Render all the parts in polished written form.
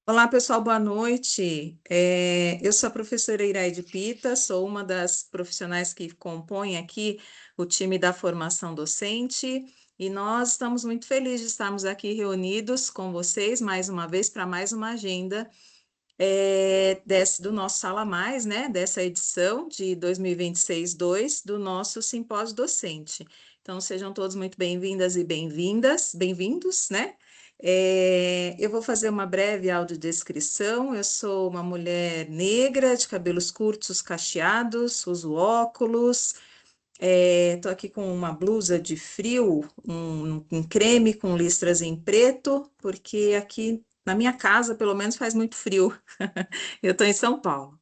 Olá, pessoal, boa noite. Eu sou a professora Iraide Pita, sou uma das profissionais que compõem aqui o time da formação docente e nós estamos muito felizes de estarmos aqui reunidos com vocês mais uma vez para mais uma agenda do nosso Sala Mais, né, dessa edição de 2026-2 do nosso simpósio docente. Então, sejam todos muito bem-vindas e bem-vindos, né? Eu vou fazer uma breve audiodescrição. Eu sou uma mulher negra, de cabelos curtos, cacheados, uso óculos. Estou aqui com uma blusa de frio, um creme com listras em preto, porque aqui na minha casa, pelo menos, faz muito frio. Eu estou em São Paulo.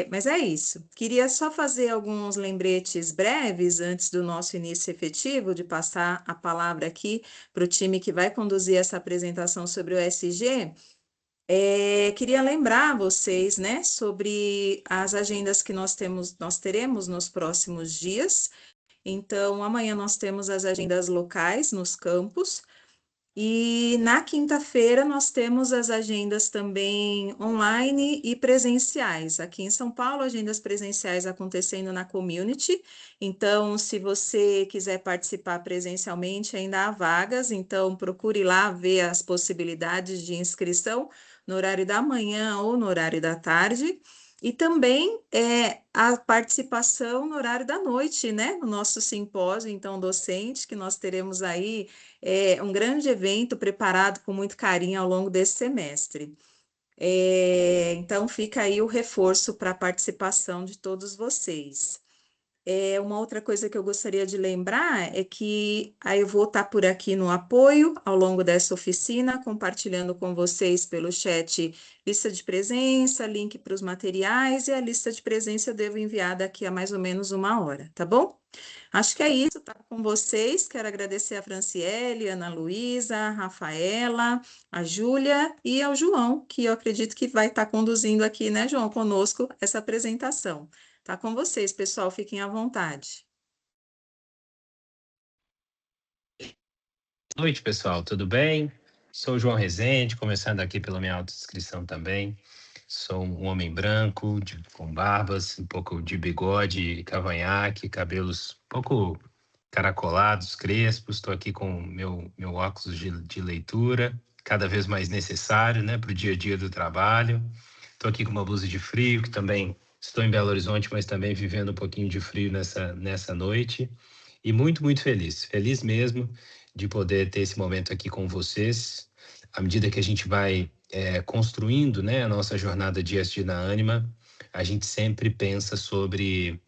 Mas é isso. Queria só fazer alguns lembretes breves antes do nosso início efetivo, de passar a palavra aqui para o time que vai conduzir essa apresentação sobre o SG. Queria lembrar vocês, né, sobre as agendas que nós teremos nos próximos dias. Então, amanhã nós temos as agendas locais nos campos. E na quinta-feira nós temos as agendas também online e presenciais. Aqui em São Paulo, agendas presenciais acontecendo na community. Então, se você quiser participar presencialmente, ainda há vagas. Então, procure lá ver as possibilidades de inscrição no horário da manhã ou no horário da tarde. E também a participação no horário da noite, né? No nosso simpósio, então, docente, que nós teremos aí um grande evento preparado com muito carinho ao longo desse semestre. Então, fica aí o reforço para a participação de todos vocês. Uma outra coisa que eu gostaria de lembrar é que aí eu vou estar por aqui no apoio ao longo dessa oficina, compartilhando com vocês pelo chat lista de presença, link para os materiais, e a lista de presença eu devo enviar daqui a mais ou menos uma hora, tá bom? Acho que é isso, tá com vocês. Quero agradecer a Franciele, a Ana Luísa, a Rafaela, a Júlia e ao João, que eu acredito que vai estar conduzindo aqui, né, João, conosco essa apresentação. Tá com vocês, pessoal, fiquem à vontade. Boa noite, pessoal, tudo bem? Sou o João Rezende, começando aqui pela minha autodescrição também. Sou um homem branco, com barbas, um pouco de bigode, cavanhaque, cabelos um pouco caracolados, crespos. Estou aqui com meu óculos de leitura, cada vez mais necessário, né, para o dia a dia do trabalho. Estou aqui com uma blusa de frio, que também estou em Belo Horizonte, mas também vivendo um pouquinho de frio nessa noite. E muito, muito feliz, feliz mesmo de poder ter esse momento aqui com vocês. À medida que a gente vai construindo, né, a nossa jornada de ESG na Ânima, a gente sempre pensa sobre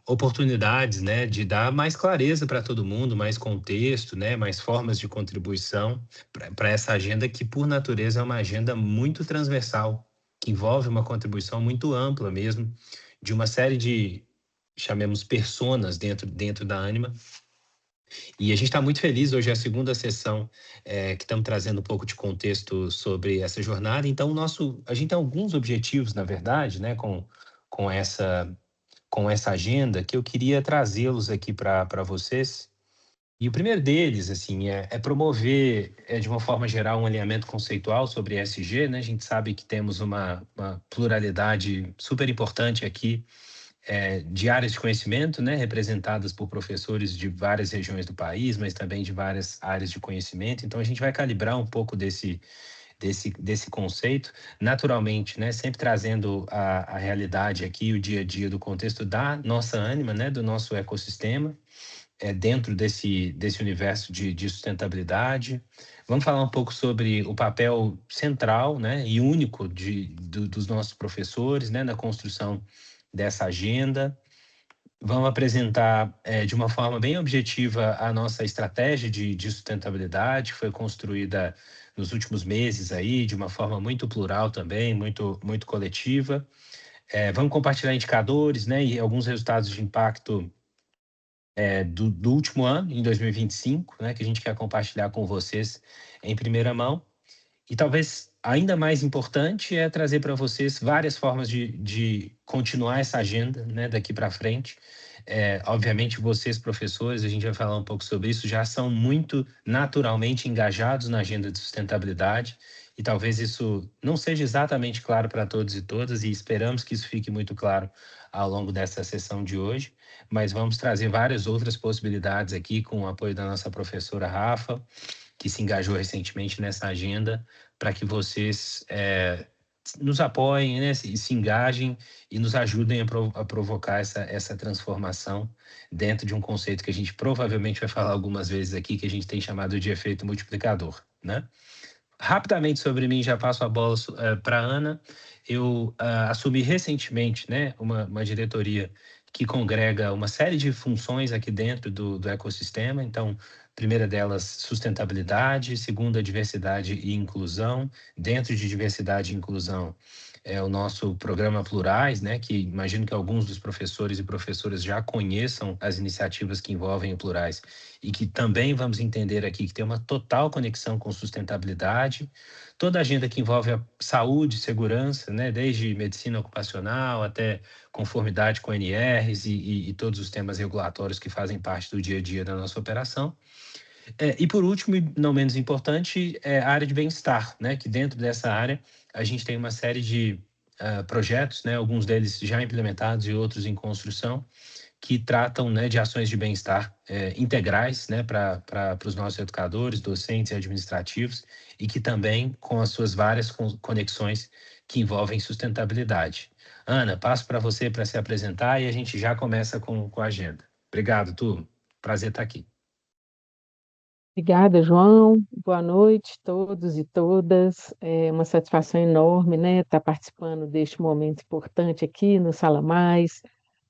oportunidades, né, de dar mais clareza para todo mundo, mais contexto, né, mais formas de contribuição para essa agenda que, por natureza, é uma agenda muito transversal, que envolve uma contribuição muito ampla mesmo, de uma série de, chamemos, personas dentro da Ânima. E a gente está muito feliz, hoje é a segunda sessão que estamos trazendo um pouco de contexto sobre essa jornada. Então, a gente tem alguns objetivos, na verdade, né, com essa agenda, que eu queria trazê-los aqui para vocês. E o primeiro deles, assim, é promover, de uma forma geral, um alinhamento conceitual sobre ESG, né? A gente sabe que temos uma pluralidade super importante aqui de áreas de conhecimento, né, representadas por professores de várias regiões do país, mas também de várias áreas de conhecimento. Então, a gente vai calibrar um pouco desse conceito, naturalmente, né, sempre trazendo a realidade aqui, o dia a dia do contexto da nossa ânima, né, do nosso ecossistema, dentro desse universo de sustentabilidade. Vamos falar um pouco sobre o papel central, né, e único dos nossos professores, né, na construção dessa agenda. Vamos apresentar de uma forma bem objetiva a nossa estratégia de sustentabilidade, que foi construída nos últimos meses aí, de uma forma muito plural também, muito, muito coletiva. Vamos compartilhar indicadores, né, e alguns resultados de impacto do último ano, em 2025, né, que a gente quer compartilhar com vocês em primeira mão. E talvez ainda mais importante é trazer para vocês várias formas de continuar essa agenda, né, daqui para frente. Obviamente, vocês, professores, a gente vai falar um pouco sobre isso, já são muito naturalmente engajados na agenda de sustentabilidade e talvez isso não seja exatamente claro para todos e todas, e esperamos que isso fique muito claro ao longo dessa sessão de hoje, mas vamos trazer várias outras possibilidades aqui com o apoio da nossa professora Rafa, que se engajou recentemente nessa agenda, para que vocês nos apoiem, né, se engajem e nos ajudem a provocar essa transformação dentro de um conceito que a gente provavelmente vai falar algumas vezes aqui, que a gente tem chamado de efeito multiplicador, né? Rapidamente sobre mim, já passo a bola para a Ana. Eu assumi recentemente, né, uma diretoria que congrega uma série de funções aqui dentro do ecossistema. Então, primeira delas, sustentabilidade, segunda, diversidade e inclusão. Dentro de diversidade e inclusão, é o nosso programa Plurais, né, que imagino que alguns dos professores e professoras já conheçam as iniciativas que envolvem o Plurais e que também vamos entender aqui que tem uma total conexão com sustentabilidade. Toda a agenda que envolve a saúde, segurança, né, desde medicina ocupacional até conformidade com NRs e todos os temas regulatórios que fazem parte do dia a dia da nossa operação. E por último, e não menos importante, é a área de bem-estar, né? Que dentro dessa área a gente tem uma série de projetos, né? Alguns deles já implementados e outros em construção, que tratam, né, de ações de bem-estar integrais, né, para os nossos educadores, docentes e administrativos, e que também com as suas várias conexões que envolvem sustentabilidade. Ana, passo para você para se apresentar e a gente já começa com a agenda. Obrigado, turma. Prazer estar aqui. Obrigada, João. Boa noite a todos e todas. É uma satisfação enorme, né, estar participando deste momento importante aqui no Sala Mais,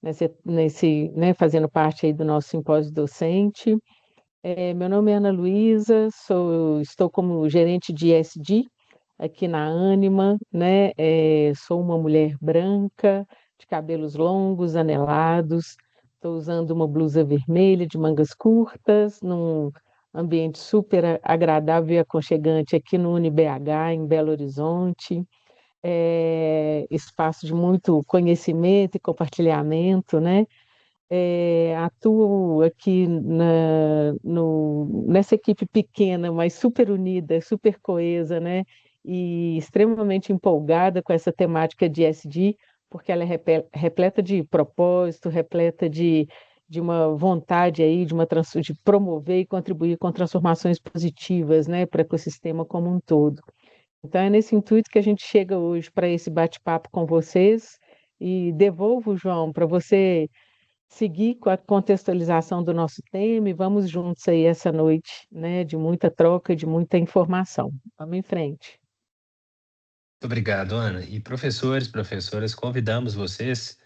né, fazendo parte aí do nosso simpósio docente. Meu nome é Ana Luísa, estou como gerente de ESG aqui na Ânima, né? Sou uma mulher branca, de cabelos longos, anelados. Estou usando uma blusa vermelha de mangas curtas, num ambiente super agradável e aconchegante aqui no UniBH, em Belo Horizonte. Espaço de muito conhecimento e compartilhamento, né? Atuo aqui nessa equipe pequena, mas super unida, super coesa, né? E extremamente empolgada com essa temática de ESG, porque ela é repleta de propósito, repleta de uma vontade aí, de promover e contribuir com transformações positivas, né, para o ecossistema como um todo. Então, é nesse intuito que a gente chega hoje para esse bate-papo com vocês e devolvo, João, para você seguir com a contextualização do nosso tema e vamos juntos aí essa noite, né, de muita troca, de muita informação. Vamos em frente. Muito obrigado, Ana. E professores, professoras, convidamos vocês.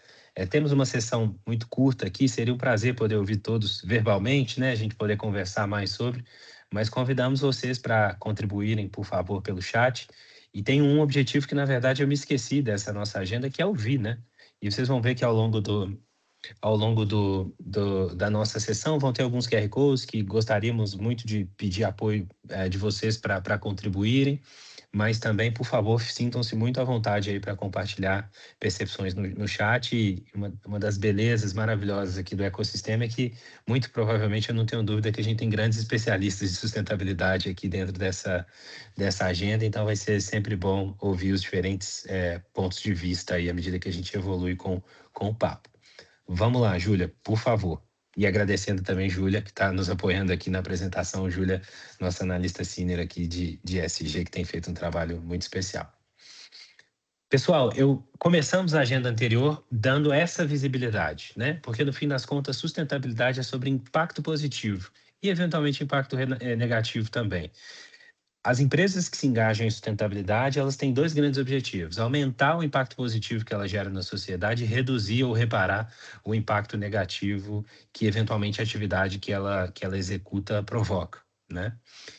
Temos uma sessão muito curta aqui, seria um prazer poder ouvir todos verbalmente, né? A gente poder conversar mais sobre, mas convidamos vocês para contribuírem, por favor, pelo chat. E tem um objetivo que, na verdade, eu me esqueci dessa nossa agenda, que é ouvir, né? E vocês vão ver que ao longo da nossa sessão vão ter alguns QR Codes que gostaríamos muito de pedir apoio de vocês para contribuírem, mas também, por favor, sintam-se muito à vontade aí para compartilhar percepções no chat. E uma das belezas maravilhosas aqui do ecossistema é que, muito provavelmente, eu não tenho dúvida que a gente tem grandes especialistas de sustentabilidade aqui dentro dessa agenda, então vai ser sempre bom ouvir os diferentes pontos de vista aí à medida que a gente evolui com o papo. Vamos lá, Júlia, por favor. E agradecendo também Júlia, que está nos apoiando aqui na apresentação. Júlia, nossa analista sênior aqui de ESG, que tem feito um trabalho muito especial. Pessoal, começamos a agenda anterior dando essa visibilidade, né? Porque no fim das contas, sustentabilidade é sobre impacto positivo e eventualmente impacto negativo também. As empresas que se engajam em sustentabilidade, elas têm dois grandes objetivos: aumentar o impacto positivo que ela gera na sociedade e reduzir ou reparar o impacto negativo que eventualmente a atividade que ela executa provoca, né?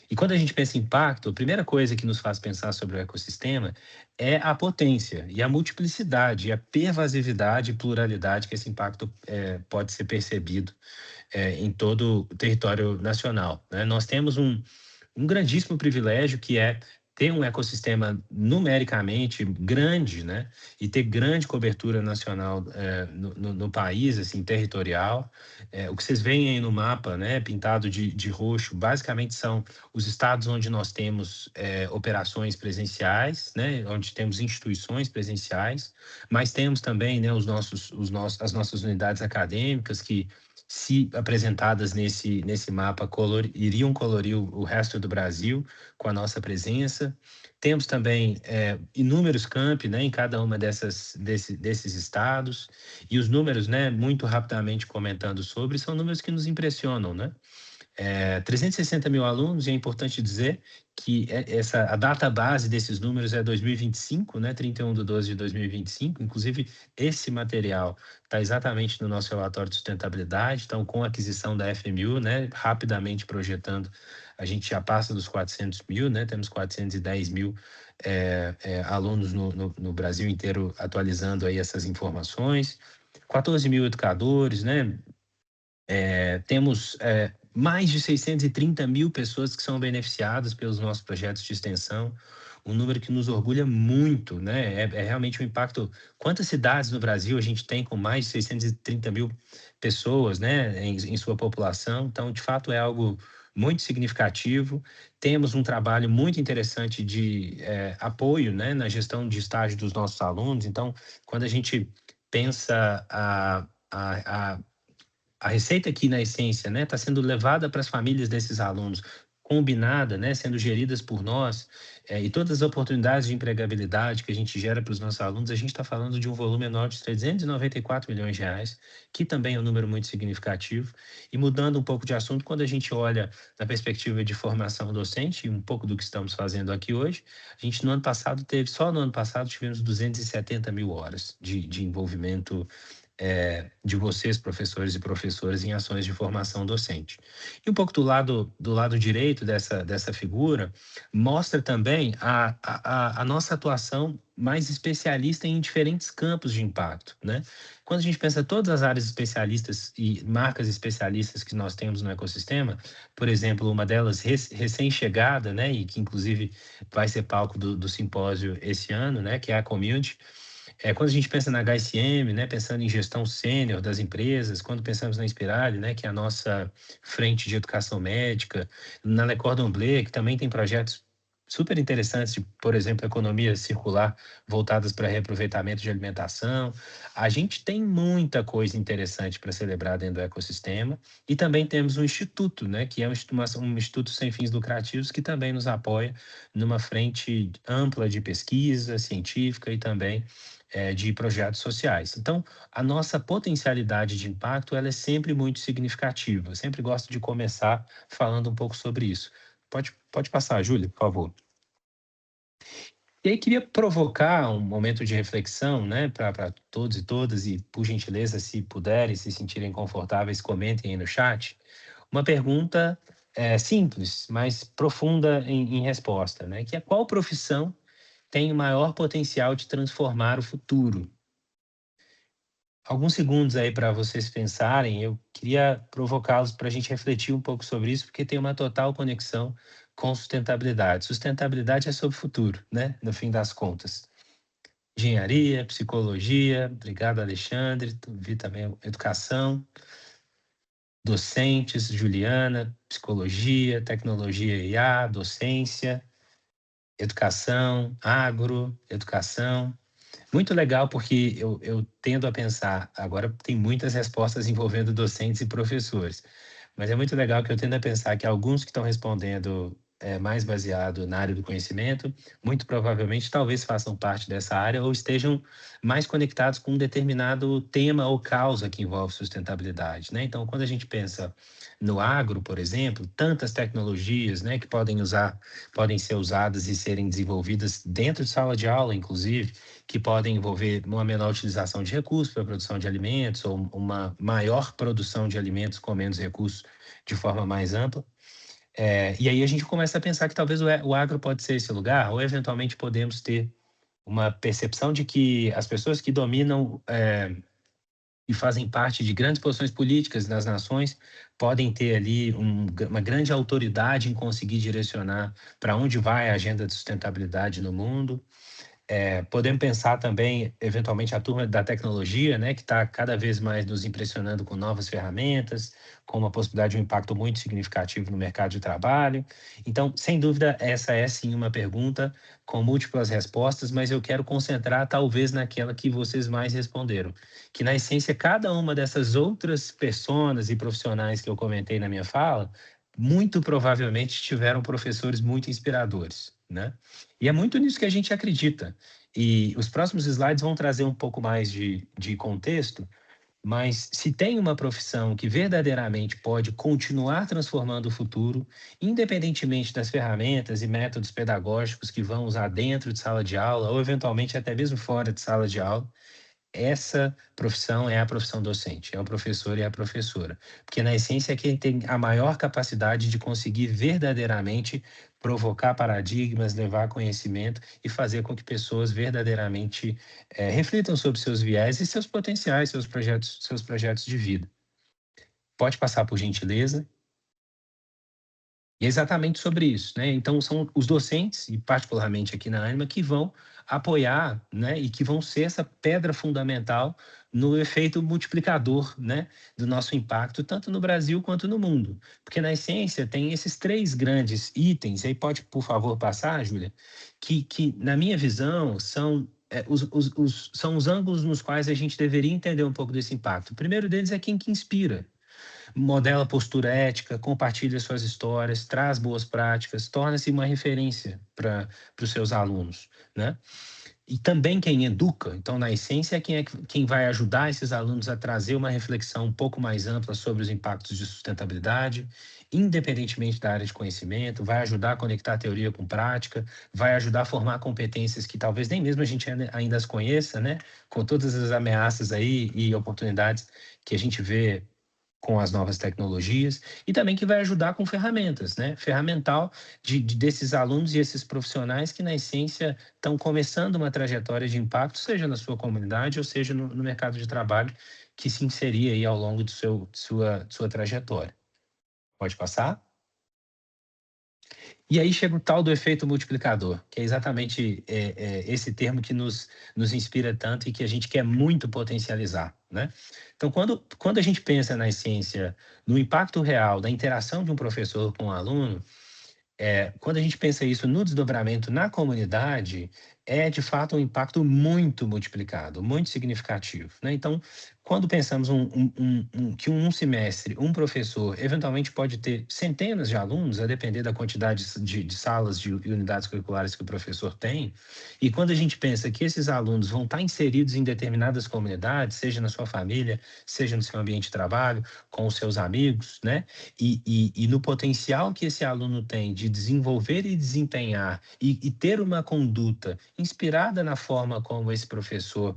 E quando a gente pensa em impacto, a primeira coisa que nos faz pensar sobre o ecossistema é a potência e a multiplicidade, e a pervasividade e pluralidade que esse impacto pode ser percebido em todo o território nacional, né? Nós temos um grandíssimo privilégio que é ter um ecossistema numericamente grande, né, e ter grande cobertura nacional no país, assim, territorial. O que vocês veem aí no mapa, né, pintado de roxo, basicamente são os estados onde nós temos operações presenciais, né, onde temos instituições presenciais, mas temos também, né, as nossas unidades acadêmicas que, se apresentadas nesse mapa, iriam colorir o resto do Brasil com a nossa presença. Temos também inúmeros campi, né, em cada uma desses estados, e os números, né, muito rapidamente comentando sobre, são números que nos impressionam, né? 360 mil alunos, e é importante dizer que a data base desses números é 2025, né, 31/12 de 2025, inclusive esse material está exatamente no nosso relatório de sustentabilidade, então com a aquisição da FMU, né, rapidamente projetando, a gente já passa dos 400 mil, né, temos 410 mil alunos no Brasil inteiro atualizando aí essas informações, 14 mil educadores, né, temos mais de 630 mil pessoas que são beneficiadas pelos nossos projetos de extensão, um número que nos orgulha muito, né? É realmente um impacto. Quantas cidades no Brasil a gente tem com mais de 630 mil pessoas, né, em sua população? Então, de fato, é algo muito significativo. Temos um trabalho muito interessante de apoio, né, na gestão de estágio dos nossos alunos. Então, quando a gente pensa a receita aqui, na essência, né, está sendo levada para as famílias desses alunos, combinada, né, sendo geridas por nós, e todas as oportunidades de empregabilidade que a gente gera para os nossos alunos, a gente está falando de um volume enorme de 394 milhões de reais, que também é um número muito significativo. E mudando um pouco de assunto, quando a gente olha na perspectiva de formação docente, e um pouco do que estamos fazendo aqui hoje, a gente só no ano passado tivemos 270 mil horas de envolvimento de vocês, professores e professoras, em ações de formação docente. E um pouco do lado direito dessa figura, mostra também a nossa atuação mais especialista em diferentes campos de impacto, né? Quando a gente pensa todas as áreas especialistas e marcas especialistas que nós temos no ecossistema, por exemplo, uma delas recém-chegada, né, e que inclusive vai ser palco do simpósio esse ano, né, que é a Community. Quando a gente pensa na HSM, né, pensando em gestão sênior das empresas, quando pensamos na Inspirali, né, que é a nossa frente de educação médica, na Le Cordon Bleu, que também tem projetos super interessantes, de, por exemplo, economia circular voltadas para reaproveitamento de alimentação. A gente tem muita coisa interessante para celebrar dentro do ecossistema, e também temos um instituto, né, que é um instituto sem fins lucrativos, que também nos apoia numa frente ampla de pesquisa científica e também de projetos sociais. Então, a nossa potencialidade de impacto, ela é sempre muito significativa. Eu sempre gosto de começar falando um pouco sobre isso. Pode passar, Júlia, por favor. E aí, queria provocar um momento de reflexão, né, para todos e todas, e, por gentileza, se puderem, se sentirem confortáveis, comentem aí no chat. Uma pergunta simples, mas profunda em resposta, né, que é: qual profissão tem o maior potencial de transformar o futuro? Alguns segundos aí para vocês pensarem, eu queria provocá-los para a gente refletir um pouco sobre isso, porque tem uma total conexão com sustentabilidade. Sustentabilidade é sobre o futuro, né? No fim das contas. Engenharia, psicologia, obrigado, Alexandre, vi também educação, docentes, Juliana, psicologia, tecnologia e IA, docência, educação, agro, educação. Muito legal, porque eu tendo a pensar, agora tem muitas respostas envolvendo docentes e professores, mas é muito legal que eu tendo a pensar que alguns que estão respondendo mais baseado na área do conhecimento, muito provavelmente talvez façam parte dessa área ou estejam mais conectados com um determinado tema ou causa que envolve sustentabilidade, né? Então, quando a gente pensa no agro, por exemplo, tantas tecnologias, né, que podem ser usadas e serem desenvolvidas dentro de sala de aula, inclusive, que podem envolver uma menor utilização de recursos para a produção de alimentos ou uma maior produção de alimentos com menos recursos de forma mais ampla. E aí a gente começa a pensar que talvez o agro pode ser esse lugar, ou eventualmente podemos ter uma percepção de que as pessoas que dominam e fazem parte de grandes posições políticas nas nações, podem ter ali uma grande autoridade em conseguir direcionar para onde vai a agenda de sustentabilidade no mundo. Podemos pensar também, eventualmente, a turma da tecnologia, né, que está cada vez mais nos impressionando com novas ferramentas, com uma possibilidade de um impacto muito significativo no mercado de trabalho. Então, sem dúvida, essa é sim uma pergunta com múltiplas respostas, mas eu quero concentrar talvez naquela que vocês mais responderam, que na essência cada uma dessas outras pessoas e profissionais que eu comentei na minha fala, muito provavelmente tiveram professores muito inspiradores, né? E é muito nisso que a gente acredita. E os próximos slides vão trazer um pouco mais de contexto, mas se tem uma profissão que verdadeiramente pode continuar transformando o futuro, independentemente das ferramentas e métodos pedagógicos que vão usar dentro de sala de aula, ou eventualmente até mesmo fora de sala de aula, essa profissão é a profissão docente, é o professor e a professora. Porque, na essência, é quem tem a maior capacidade de conseguir verdadeiramente provocar paradigmas, levar conhecimento e fazer com que pessoas verdadeiramente reflitam sobre seus viés e seus potenciais, seus projetos de vida. Pode passar, por gentileza. E é exatamente sobre isso, né? Então, são os docentes, e particularmente aqui na Ânima, que vão apoiar, né, e que vão ser essa pedra fundamental no efeito multiplicador, né, do nosso impacto, tanto no Brasil quanto no mundo. Porque, na essência, tem esses 3 grandes itens, aí pode, por favor, passar, Júlia, que na minha visão, são são os ângulos nos quais a gente deveria entender um pouco desse impacto. O primeiro deles é quem que inspira. Modela postura ética, compartilha suas histórias, traz boas práticas, torna-se uma referência para os seus alunos, né? E também quem educa, então, na essência, é quem vai ajudar esses alunos a trazer uma reflexão um pouco mais ampla sobre os impactos de sustentabilidade, independentemente da área de conhecimento, vai ajudar a conectar teoria com prática, vai ajudar a formar competências que talvez nem mesmo a gente ainda as conheça, né? Com todas as ameaças aí e oportunidades que a gente vê com as novas tecnologias, e também que vai ajudar com ferramentas, né? Ferramental desses alunos e esses profissionais que, na essência, estão começando uma trajetória de impacto, seja na sua comunidade ou seja no mercado de trabalho, que se inserir aí ao longo de sua trajetória. Pode passar? E aí chega o tal do efeito multiplicador, que é exatamente esse termo que nos inspira tanto e que a gente quer muito potencializar, né? Então, quando a gente pensa na essência, no impacto real da interação de um professor com um aluno, quando a gente pensa isso no desdobramento na comunidade, é de fato um impacto muito multiplicado, muito significativo, né? Então, quando pensamos que um semestre, um professor eventualmente pode ter centenas de alunos, a depender da quantidade de salas e unidades curriculares que o professor tem, e quando a gente pensa que esses alunos vão estar inseridos em determinadas comunidades, seja na sua família, seja no seu ambiente de trabalho, com os seus amigos, né? E no potencial que esse aluno tem de desenvolver e desempenhar e ter uma conduta inspirada na forma como esse professor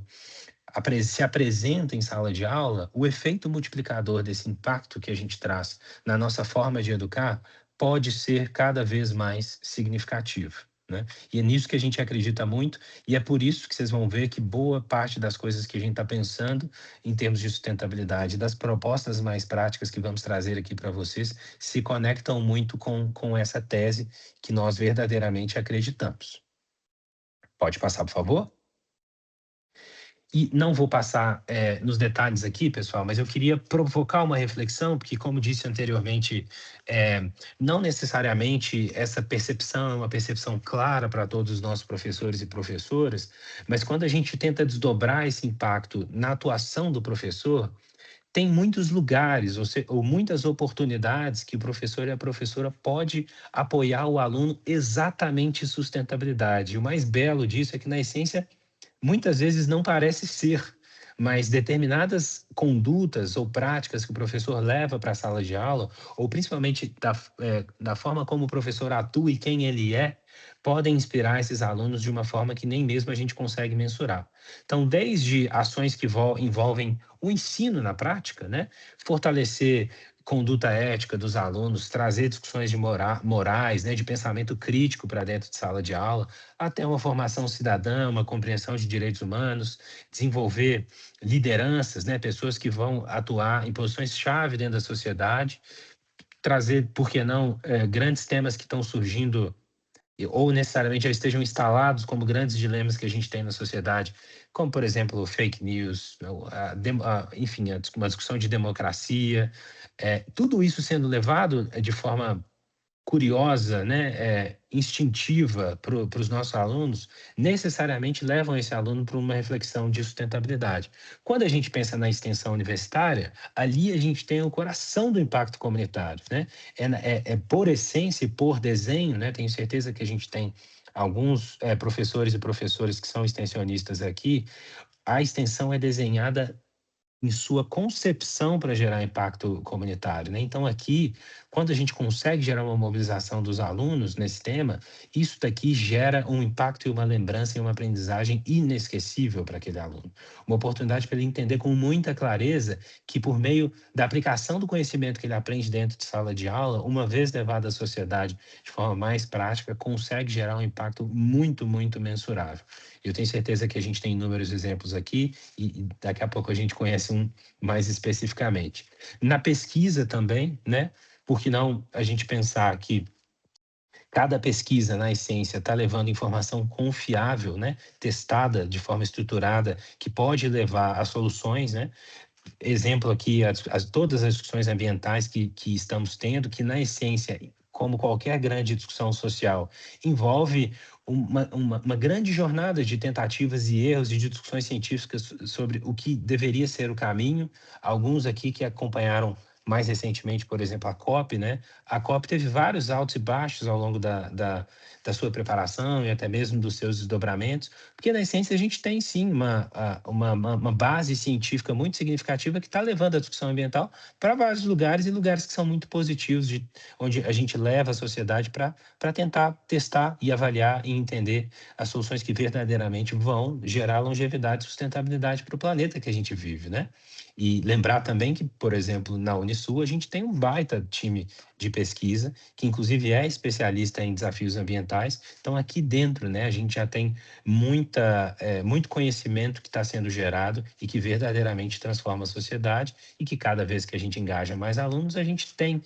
se apresenta em sala de aula, o efeito multiplicador desse impacto que a gente traz na nossa forma de educar pode ser cada vez mais significativo, né? E é nisso que a gente acredita muito, e é por isso que vocês vão ver que boa parte das coisas que a gente está pensando em termos de sustentabilidade, das propostas mais práticas que vamos trazer aqui para vocês, se conectam muito com essa tese que nós verdadeiramente acreditamos. Pode passar, por favor? E não vou passar nos detalhes aqui, pessoal, mas eu queria provocar uma reflexão, porque, como disse anteriormente, não necessariamente essa percepção é uma percepção clara para todos os nossos professores e professoras, mas quando a gente tenta desdobrar esse impacto na atuação do professor, tem muitos lugares ou muitas oportunidades que o professor e a professora pode apoiar o aluno exatamente em sustentabilidade. E o mais belo disso é que, na essência, muitas vezes não parece ser, mas determinadas condutas ou práticas que o professor leva para a sala de aula, ou principalmente da forma como o professor atua e quem ele é, podem inspirar esses alunos de uma forma que nem mesmo a gente consegue mensurar. Então, desde ações que envolvem o ensino na prática, né? Fortalecer conduta ética dos alunos, trazer discussões de morais, né, de pensamento crítico para dentro de sala de aula, até uma formação cidadã, uma compreensão de direitos humanos, desenvolver lideranças, né, pessoas que vão atuar em posições-chave dentro da sociedade, trazer, por que não, grandes temas que estão surgindo ou necessariamente já estejam instalados como grandes dilemas que a gente tem na sociedade, como, por exemplo, fake news, enfim, uma discussão de democracia, tudo isso sendo levado de forma curiosa, né, instintiva para os nossos alunos, necessariamente levam esse aluno para uma reflexão de sustentabilidade. Quando a gente pensa na extensão universitária, ali a gente tem o coração do impacto comunitário, né? É por essência e por desenho, né? Tenho certeza que a gente tem alguns professores e professoras que são extensionistas aqui. A extensão é desenhada em sua concepção para gerar impacto comunitário, né? Então aqui, quando a gente consegue gerar uma mobilização dos alunos nesse tema, isso daqui gera um impacto e uma lembrança e uma aprendizagem inesquecível para aquele aluno. Uma oportunidade para ele entender com muita clareza que por meio da aplicação do conhecimento que ele aprende dentro de sala de aula, uma vez levado à sociedade de forma mais prática, consegue gerar um impacto muito, muito mensurável. Eu tenho certeza que a gente tem inúmeros exemplos aqui e daqui a pouco a gente conhece um mais especificamente. Na pesquisa também, né? Por que não a gente pensar que cada pesquisa, na essência, está levando informação confiável, né? Testada de forma estruturada, que pode levar a soluções, né? Exemplo aqui, todas as discussões ambientais que estamos tendo, que na essência, como qualquer grande discussão social, envolve uma grande jornada de tentativas e erros e de discussões científicas sobre o que deveria ser o caminho. Alguns aqui que acompanharam mais recentemente, por exemplo, a COP, né? A COP teve vários altos e baixos ao longo da sua preparação e até mesmo dos seus desdobramentos, porque na essência a gente tem sim uma base científica muito significativa que está levando a discussão ambiental para vários lugares e lugares que são muito positivos, onde a gente leva a sociedade para tentar testar e avaliar e entender as soluções que verdadeiramente vão gerar longevidade e sustentabilidade para o planeta que a gente vive, né? E lembrar também que, por exemplo, na Unisul, a gente tem um baita time de pesquisa, que inclusive é especialista em desafios ambientais. Então, aqui dentro, né, a gente já tem muito conhecimento que está sendo gerado e que verdadeiramente transforma a sociedade e que cada vez que a gente engaja mais alunos, a gente tem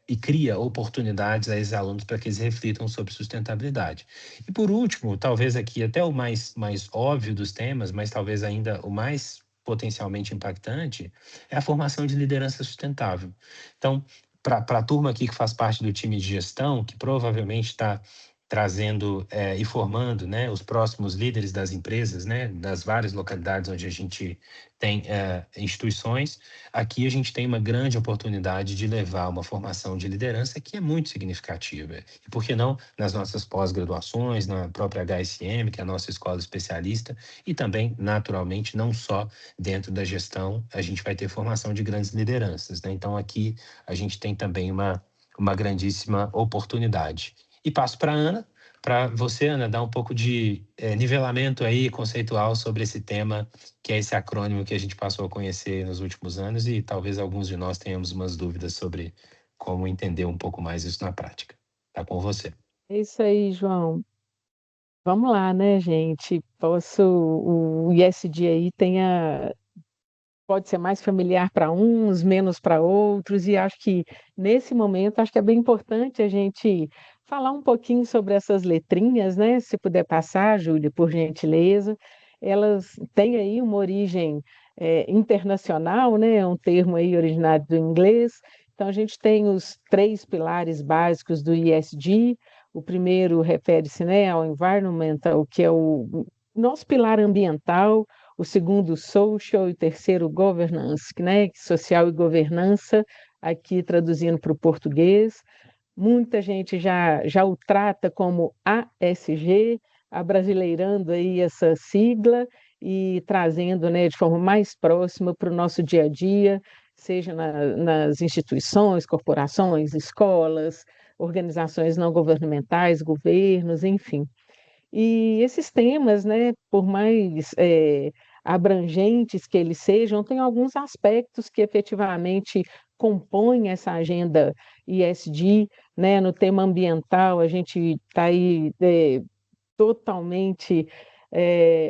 e cria oportunidades a esses alunos para que eles reflitam sobre sustentabilidade. E por último, talvez aqui até o mais óbvio dos temas, mas talvez ainda o mais potencialmente impactante, é a formação de liderança sustentável. Então, para a turma aqui que faz parte do time de gestão, que provavelmente está trazendo e formando, né, os próximos líderes das empresas, né, das várias localidades onde a gente tem instituições, aqui a gente tem uma grande oportunidade de levar uma formação de liderança que é muito significativa. E por que não nas nossas pós-graduações, na própria HSM, que é a nossa escola especialista, e também, naturalmente, não só dentro da gestão, a gente vai ter formação de grandes lideranças, né? Então, aqui a gente tem também uma grandíssima oportunidade. E passo para a Ana, para você, Ana, dar um pouco de nivelamento aí conceitual sobre esse tema, que é esse acrônimo que a gente passou a conhecer nos últimos anos e talvez alguns de nós tenhamos umas dúvidas sobre como entender um pouco mais isso na prática. Tá com você. É isso aí, João. Vamos lá, né, gente? O ISD aí pode ser mais familiar para uns, menos para outros, e acho que nesse momento acho que é bem importante a gente falar um pouquinho sobre essas letrinhas, né? Se puder passar, Júlia, por gentileza. Elas têm aí uma origem internacional, né? É um termo aí originário do inglês. Então a gente tem os 3 pilares básicos do ESG. O primeiro refere-se, né, ao environmental, que é o nosso pilar ambiental, o segundo social e o terceiro governance, né, social e governança, aqui traduzindo para o português. Muita gente já o trata como ASG, abrasileirando aí essa sigla e trazendo, né, de forma mais próxima para o nosso dia a dia, seja nas instituições, corporações, escolas, organizações não governamentais, governos, enfim. E esses temas, né, por mais abrangentes que eles sejam, tem alguns aspectos que efetivamente compõem essa agenda ESG, né? No tema ambiental, a gente está aí totalmente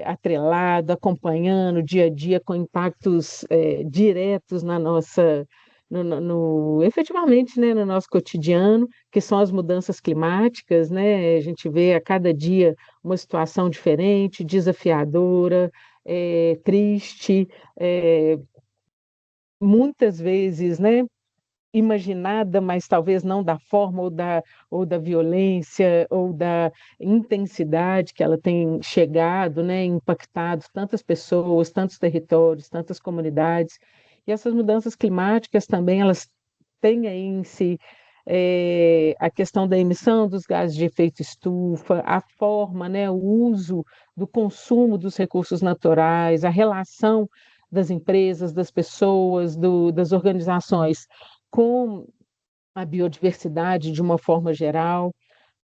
atrelado, acompanhando dia a dia com impactos diretos na nossa, efetivamente, né, no nosso cotidiano, que são as mudanças climáticas, né? A gente vê a cada dia uma situação diferente, desafiadora, triste, muitas vezes, né, imaginada, mas talvez não da forma ou da violência ou da intensidade que ela tem chegado, né, impactado tantas pessoas, tantos territórios, tantas comunidades. E essas mudanças climáticas também, elas têm aí em si a questão da emissão dos gases de efeito estufa, a forma, né, o uso do consumo dos recursos naturais, a relação das empresas, das pessoas, das organizações com a biodiversidade de uma forma geral,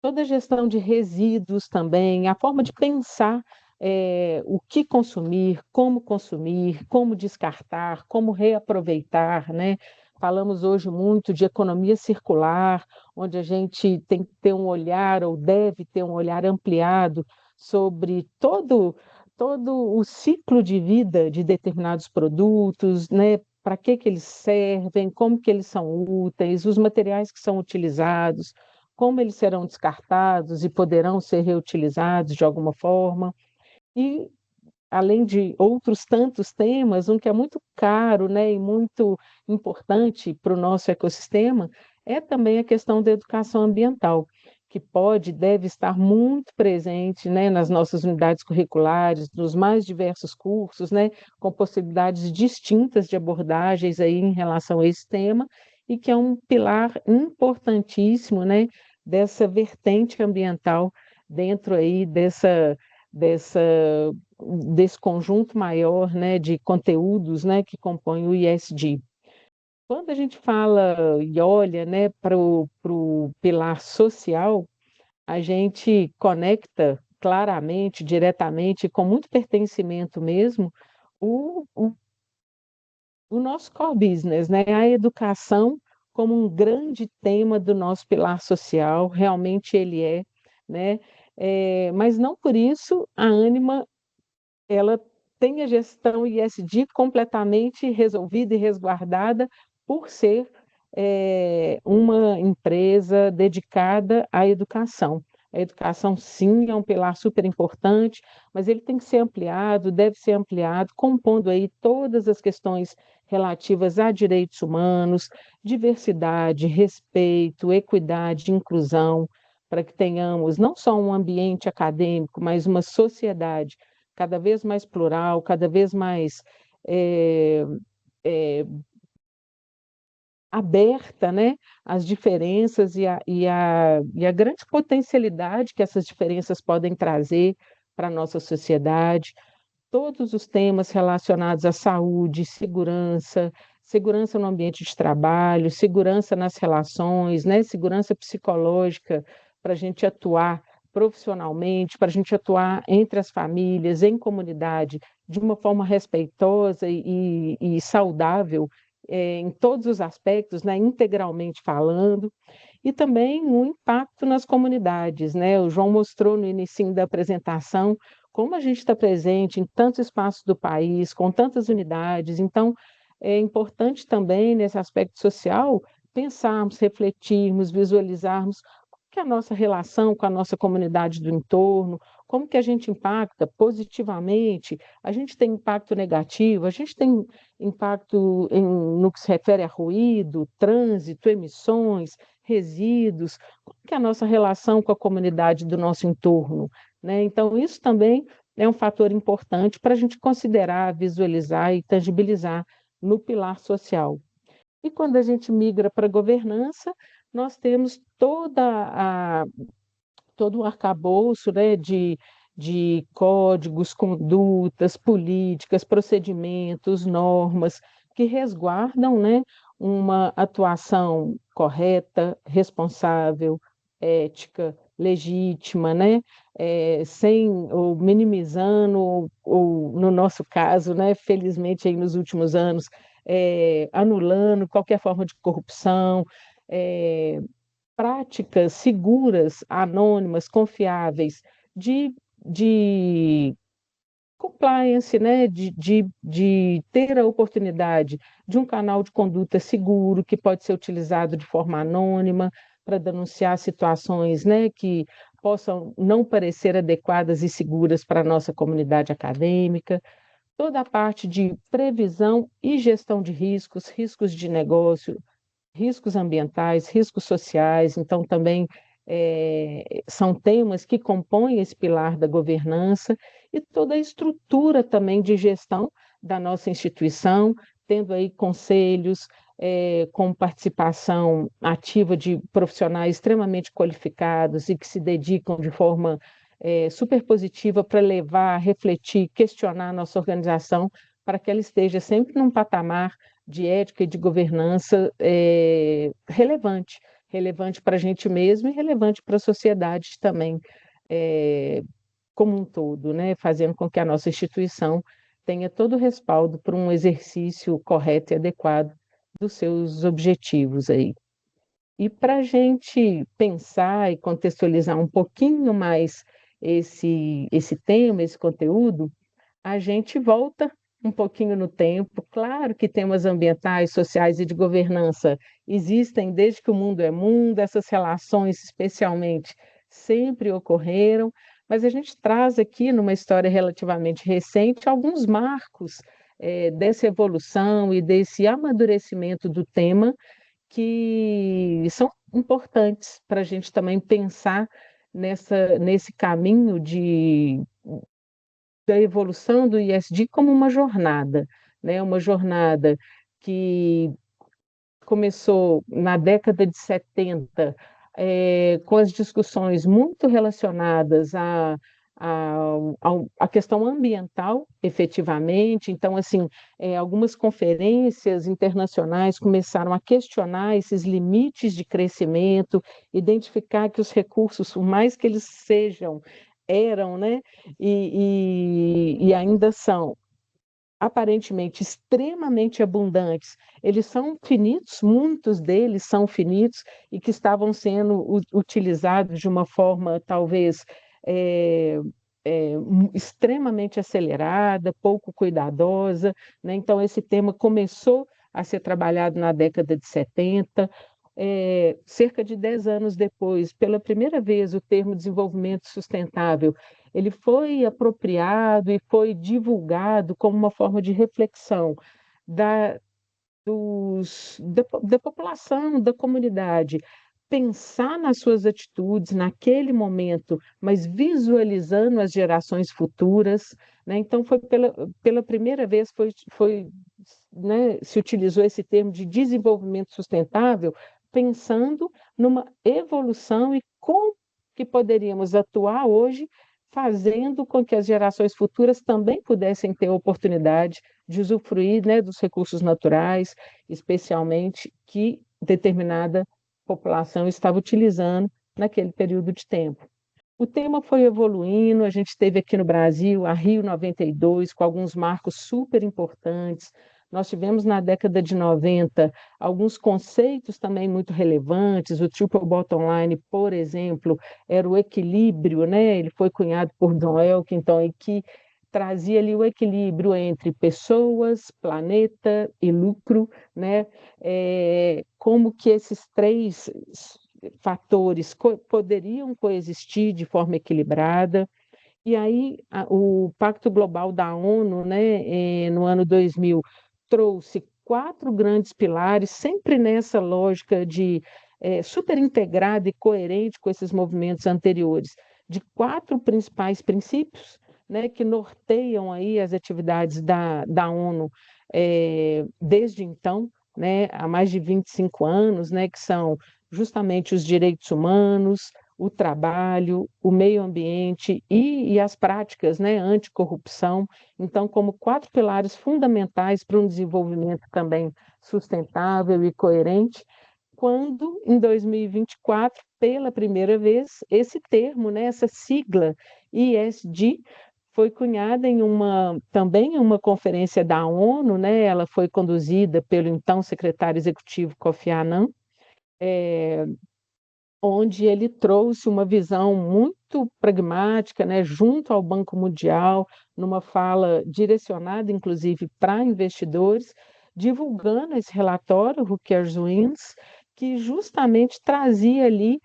toda a gestão de resíduos também, a forma de pensar o que consumir, como descartar, como reaproveitar, né? Falamos hoje muito de economia circular, onde a gente tem que ter um olhar, ou deve ter um olhar ampliado sobre todo o ciclo de vida de determinados produtos, né? Para que eles servem, como que eles são úteis, os materiais que são utilizados, como eles serão descartados e poderão ser reutilizados de alguma forma. E, além de outros tantos temas, um que é muito caro, né, e muito importante para o nosso ecossistema, é também a questão da educação ambiental, que pode e deve estar muito presente, né, nas nossas unidades curriculares, nos mais diversos cursos, né, com possibilidades distintas de abordagens aí em relação a esse tema, e que é um pilar importantíssimo, né, dessa vertente ambiental dentro aí dessa desse conjunto maior, né, de conteúdos, né, que compõem o ISD. Quando a gente fala e olha, né, para o pilar social, a gente conecta claramente, diretamente, com muito pertencimento mesmo, o, o, o nosso core business, né, a educação como um grande tema do nosso pilar social, realmente ele é, né, mas não por isso a Ânima ela tem a gestão ISD completamente resolvida e resguardada por ser uma empresa dedicada à educação. A educação, sim, é um pilar super importante, mas ele tem que ser ampliado, deve ser ampliado, compondo aí todas as questões relativas a direitos humanos, diversidade, respeito, equidade, inclusão, para que tenhamos não só um ambiente acadêmico, mas uma sociedade cada vez mais plural, cada vez mais aberta, né, às diferenças e a grande potencialidade que essas diferenças podem trazer para a nossa sociedade. Todos os temas relacionados à saúde, segurança, segurança no ambiente de trabalho, segurança nas relações, né, segurança psicológica, para a gente atuar profissionalmente, para a gente atuar entre as famílias, em comunidade, de uma forma respeitosa e saudável, em todos os aspectos, né, integralmente falando, e também o impacto nas comunidades, né? O João mostrou no início da apresentação como a gente está presente em tantos espaços do país, com tantas unidades, então é importante também, nesse aspecto social, pensarmos, refletirmos, visualizarmos como que é a nossa relação com a nossa comunidade do entorno, como que a gente impacta positivamente, a gente tem impacto negativo, a gente tem impacto no que se refere a ruído, trânsito, emissões, resíduos, como que é a nossa relação com a comunidade do nosso entorno, né? Então, isso também é um fator importante para a gente considerar, visualizar e tangibilizar no pilar social. E quando a gente migra para a governança, nós temos todo o arcabouço, né, de códigos, condutas, políticas, procedimentos, normas, que resguardam, né, uma atuação correta, responsável, ética, legítima, né, sem ou minimizando, ou no nosso caso, né, felizmente aí nos últimos anos, anulando qualquer forma de corrupção, práticas seguras, anônimas, confiáveis, de compliance, né, de ter a oportunidade de um canal de conduta seguro, que pode ser utilizado de forma anônima para denunciar situações, né, que possam não parecer adequadas e seguras para a nossa comunidade acadêmica. Toda a parte de previsão e gestão de riscos, riscos de negócio, riscos ambientais, riscos sociais, então também são temas que compõem esse pilar da governança e toda a estrutura também de gestão da nossa instituição, tendo aí conselhos com participação ativa de profissionais extremamente qualificados e que se dedicam de forma super positiva para levar, refletir, questionar a nossa organização para que ela esteja sempre num patamar de ética e de governança relevante, relevante para a gente mesmo e relevante para a sociedade também, como um todo, né? Fazendo com que a nossa instituição tenha todo o respaldo para um exercício correto e adequado dos seus objetivos aí. E para a gente pensar e contextualizar um pouquinho mais esse tema, esse conteúdo, a gente volta um pouquinho no tempo. Claro que temas ambientais, sociais e de governança existem desde que o mundo é mundo, essas relações, especialmente, sempre ocorreram, mas a gente traz aqui, numa história relativamente recente, alguns marcos dessa evolução e desse amadurecimento do tema que são importantes para a gente também pensar nesse caminho da evolução do ISD como uma jornada, né? Uma jornada que começou na década de 70, com as discussões muito relacionadas à questão ambiental, efetivamente. Então, assim, algumas conferências internacionais começaram a questionar esses limites de crescimento, identificar que os recursos, por mais que eles eram, né, e ainda são aparentemente extremamente abundantes, eles são finitos, muitos deles são finitos e que estavam sendo utilizados de uma forma talvez extremamente acelerada, pouco cuidadosa, né? Então esse tema começou a ser trabalhado na década de 70. Cerca de 10 anos depois, pela primeira vez, o termo desenvolvimento sustentável ele foi apropriado e foi divulgado como uma forma de reflexão da, da população, da comunidade, pensar nas suas atitudes naquele momento, mas visualizando as gerações futuras, né? Então, foi pela primeira vez né, se utilizou esse termo de desenvolvimento sustentável, pensando numa evolução e como que poderíamos atuar hoje fazendo com que as gerações futuras também pudessem ter a oportunidade de usufruir, né, dos recursos naturais, especialmente que determinada população estava utilizando naquele período de tempo. O tema foi evoluindo, a gente teve aqui no Brasil a Rio 92, com alguns marcos super importantes. Nós tivemos na década de 90 alguns conceitos também muito relevantes. O Triple Bottom Line, por exemplo, era o equilíbrio, né? Ele foi cunhado por Don Elkington e que trazia ali o equilíbrio entre pessoas, planeta e lucro, né? Como que esses três fatores poderiam coexistir de forma equilibrada. E aí o Pacto Global da ONU, né, no ano 2000, trouxe 4 grandes pilares, sempre nessa lógica de super integrada e coerente com esses movimentos anteriores, de 4 principais princípios, né, que norteiam aí as atividades da ONU desde então, né, há mais de 25 anos, né, que são justamente os direitos humanos, o trabalho, o meio ambiente e as práticas, né, anticorrupção. Então, como 4 pilares fundamentais para um desenvolvimento também sustentável e coerente, quando, em 2024, pela primeira vez, esse termo, né, essa sigla ESG, foi cunhada também em uma conferência da ONU, né? Ela foi conduzida pelo então secretário executivo Kofi Annan, onde ele trouxe uma visão muito pragmática, né, junto ao Banco Mundial, numa fala direcionada, inclusive, para investidores, divulgando esse relatório, Who Cares Wins, que justamente trazia ali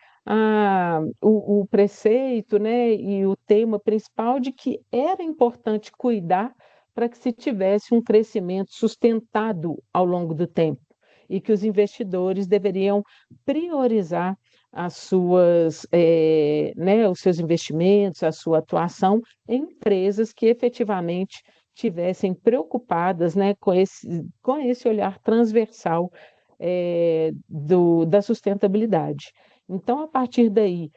o preceito, né, e o tema principal de que era importante cuidar para que se tivesse um crescimento sustentado ao longo do tempo e que os investidores deveriam priorizar né, os seus investimentos, a sua atuação em empresas que efetivamente tivessem preocupadas, né, com esse olhar transversal da sustentabilidade. Então, a partir daí,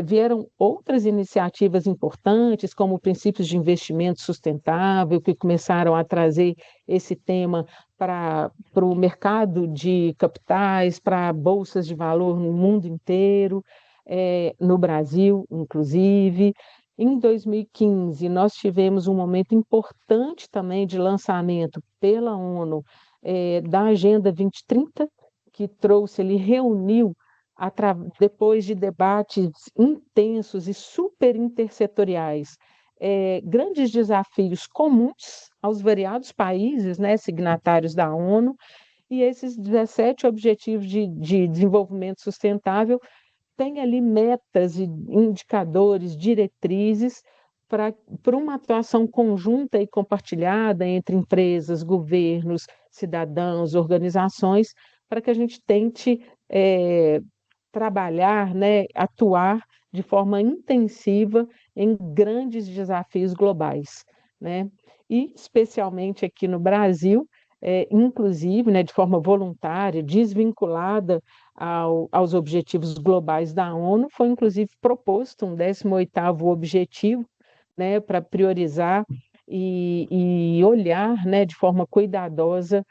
vieram outras iniciativas importantes, como princípios de investimento sustentável, que começaram a trazer esse tema para o mercado de capitais, para bolsas de valor no mundo inteiro, no Brasil, inclusive. Em 2015, nós tivemos um momento importante também de lançamento pela ONU da Agenda 2030, que trouxe, ele reuniu, depois de debates intensos e super intersetoriais, grandes desafios comuns aos variados países, né, signatários da ONU, e esses 17 Objetivos de Desenvolvimento Sustentável têm ali metas e indicadores, diretrizes para uma atuação conjunta e compartilhada entre empresas, governos, cidadãos, organizações, para que a gente tente trabalhar, né, atuar de forma intensiva em grandes desafios globais, né? E especialmente aqui no Brasil, inclusive, né, de forma voluntária, desvinculada aos objetivos globais da ONU, foi inclusive proposto um 18º objetivo, né, para priorizar e olhar, né, de forma cuidadosa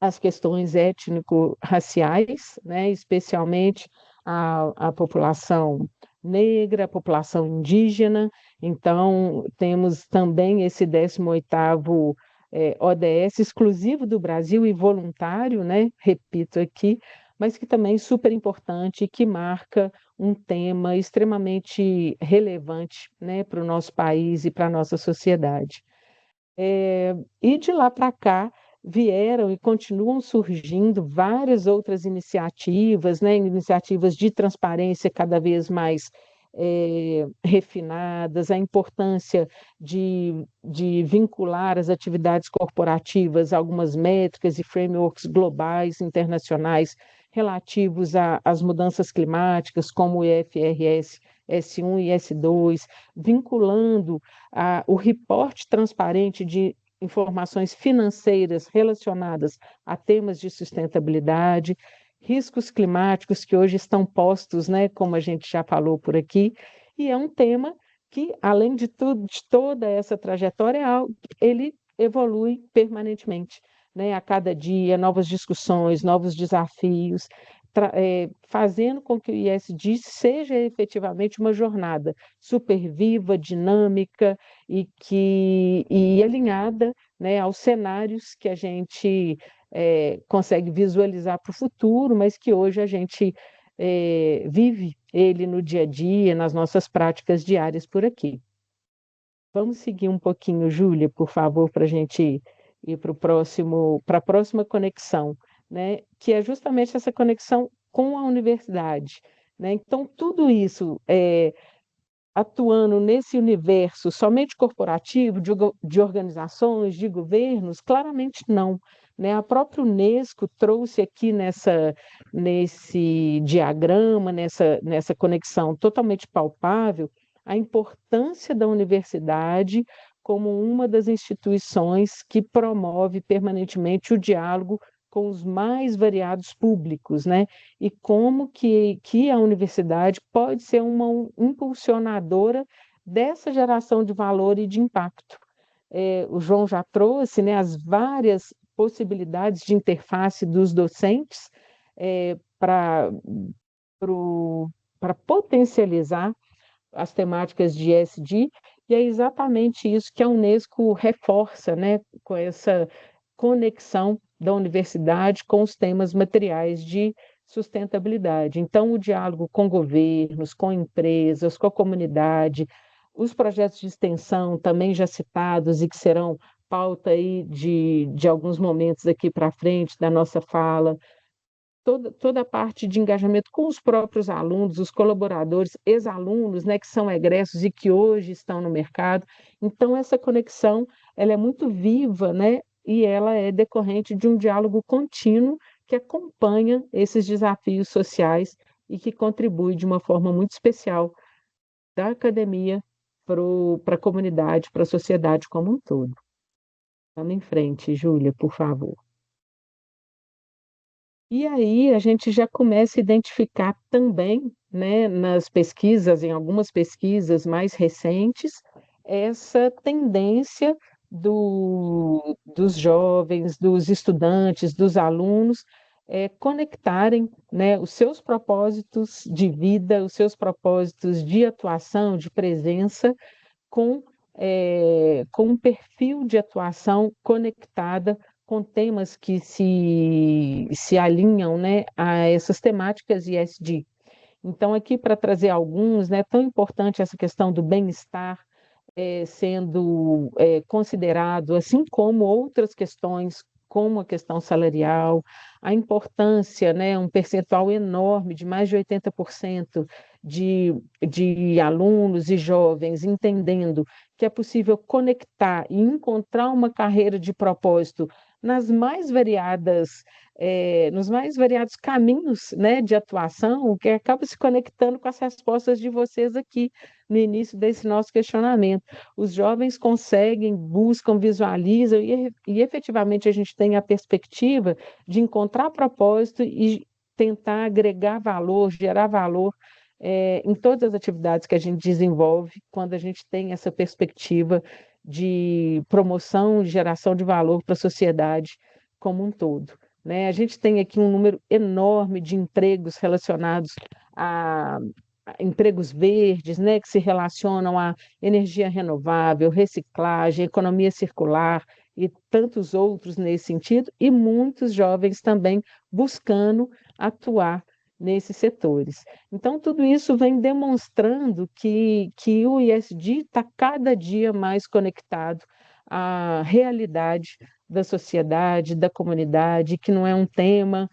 as questões étnico-raciais, né, especialmente a população negra, a população indígena. Então, temos também esse 18º ODS exclusivo do Brasil e voluntário, né, repito aqui, mas que também é super importante e que marca um tema extremamente relevante, né, para o nosso país e para a nossa sociedade. E de lá para cá vieram e continuam surgindo várias outras iniciativas, né, iniciativas de transparência cada vez mais refinadas, a importância de vincular as atividades corporativas a algumas métricas e frameworks globais, internacionais, relativos às mudanças climáticas, como o IFRS S1 e S2, vinculando o reporte transparente de informações financeiras relacionadas a temas de sustentabilidade, riscos climáticos que hoje estão postos, né, como a gente já falou por aqui, e é um tema que, além de tudo, de toda essa trajetória, ele evolui permanentemente, né, a cada dia, novas discussões, novos desafios, fazendo com que o ISD seja efetivamente uma jornada super viva, dinâmica e alinhada, né, aos cenários que a gente consegue visualizar para o futuro, mas que hoje a gente vive ele no dia a dia, nas nossas práticas diárias por aqui. Vamos seguir um pouquinho, Júlia, por favor, para a gente ir para a próxima conexão, né? Que é justamente essa conexão com a universidade, né? Então, tudo isso atuando nesse universo somente corporativo, de organizações, de governos, claramente não, né? A própria Unesco trouxe aqui nesse diagrama, nessa conexão totalmente palpável, a importância da universidade como uma das instituições que promove permanentemente o diálogo com os mais variados públicos, né? E como que a universidade pode ser uma impulsionadora dessa geração de valor e de impacto. O João já trouxe, né, as várias possibilidades de interface dos docentes para potencializar as temáticas de ESG E é exatamente isso que a Unesco reforça, né, com essa conexão da universidade com os temas materiais de sustentabilidade. Então, o diálogo com governos, com empresas, com a comunidade, os projetos de extensão também já citados e que serão pauta aí de alguns momentos aqui para frente da nossa fala, toda a parte de engajamento com os próprios alunos, os colaboradores, ex-alunos, né, que são egressos e que hoje estão no mercado. Então, essa conexão, ela é muito viva, né, e ela é decorrente de um diálogo contínuo que acompanha esses desafios sociais e que contribui de uma forma muito especial da academia para a comunidade, para a sociedade como um todo. Vamos em frente, Júlia, por favor. E aí a gente já começa a identificar também, né, nas pesquisas, em algumas pesquisas mais recentes, essa tendência dos jovens, dos estudantes, dos alunos, conectarem, né, os seus propósitos de vida, os seus propósitos de atuação, de presença, com, com um perfil de atuação conectada com temas que se alinham, né, a essas temáticas ESG. Então, aqui para trazer alguns, né, tão importante essa questão do bem-estar, sendo considerado, assim como outras questões, como a questão salarial, a importância, né, um percentual enorme, de mais de 80% de alunos e jovens entendendo que é possível conectar e encontrar uma carreira de propósito nas mais variadas, nos mais variados caminhos, né, de atuação, o que acaba se conectando com as respostas de vocês aqui no início desse nosso questionamento. Os jovens conseguem, buscam, visualizam e efetivamente a gente tem a perspectiva de encontrar propósito e tentar agregar valor, gerar valor em todas as atividades que a gente desenvolve, quando a gente tem essa perspectiva de promoção e geração de valor para a sociedade como um todo. Né? A gente tem aqui um número enorme de empregos relacionados a empregos verdes, né, que se relacionam à energia renovável, reciclagem, economia circular e tantos outros nesse sentido, e muitos jovens também buscando atuar nesses setores. Então, tudo isso vem demonstrando que o ISD está cada dia mais conectado à realidade da sociedade, da comunidade, que não é um tema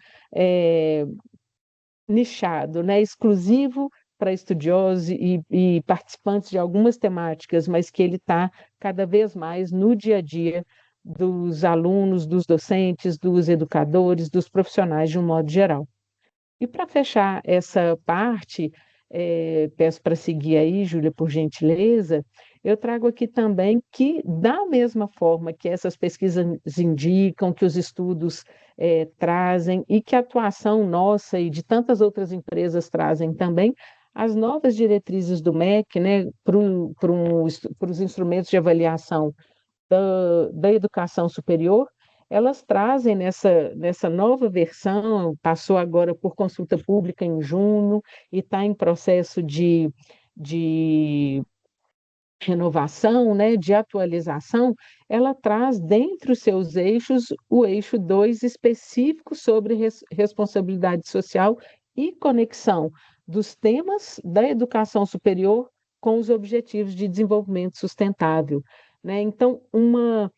nichado, né, exclusivo para estudiosos e participantes de algumas temáticas, mas que ele está cada vez mais no dia a dia dos alunos, dos docentes, dos educadores, dos profissionais de um modo geral. E para fechar essa parte, peço para seguir aí, Júlia, por gentileza, eu trago aqui também que, da mesma forma que essas pesquisas indicam, que os estudos trazem, e que a atuação nossa e de tantas outras empresas trazem também, as novas diretrizes do MEC, né, para os instrumentos de avaliação da educação superior, elas trazem nessa nova versão, passou agora por consulta pública em junho e está em processo de renovação, né, de atualização, ela traz dentre os seus eixos o eixo 2 específico sobre responsabilidade social e conexão dos temas da educação superior com os objetivos de desenvolvimento sustentável. Né? Então, uma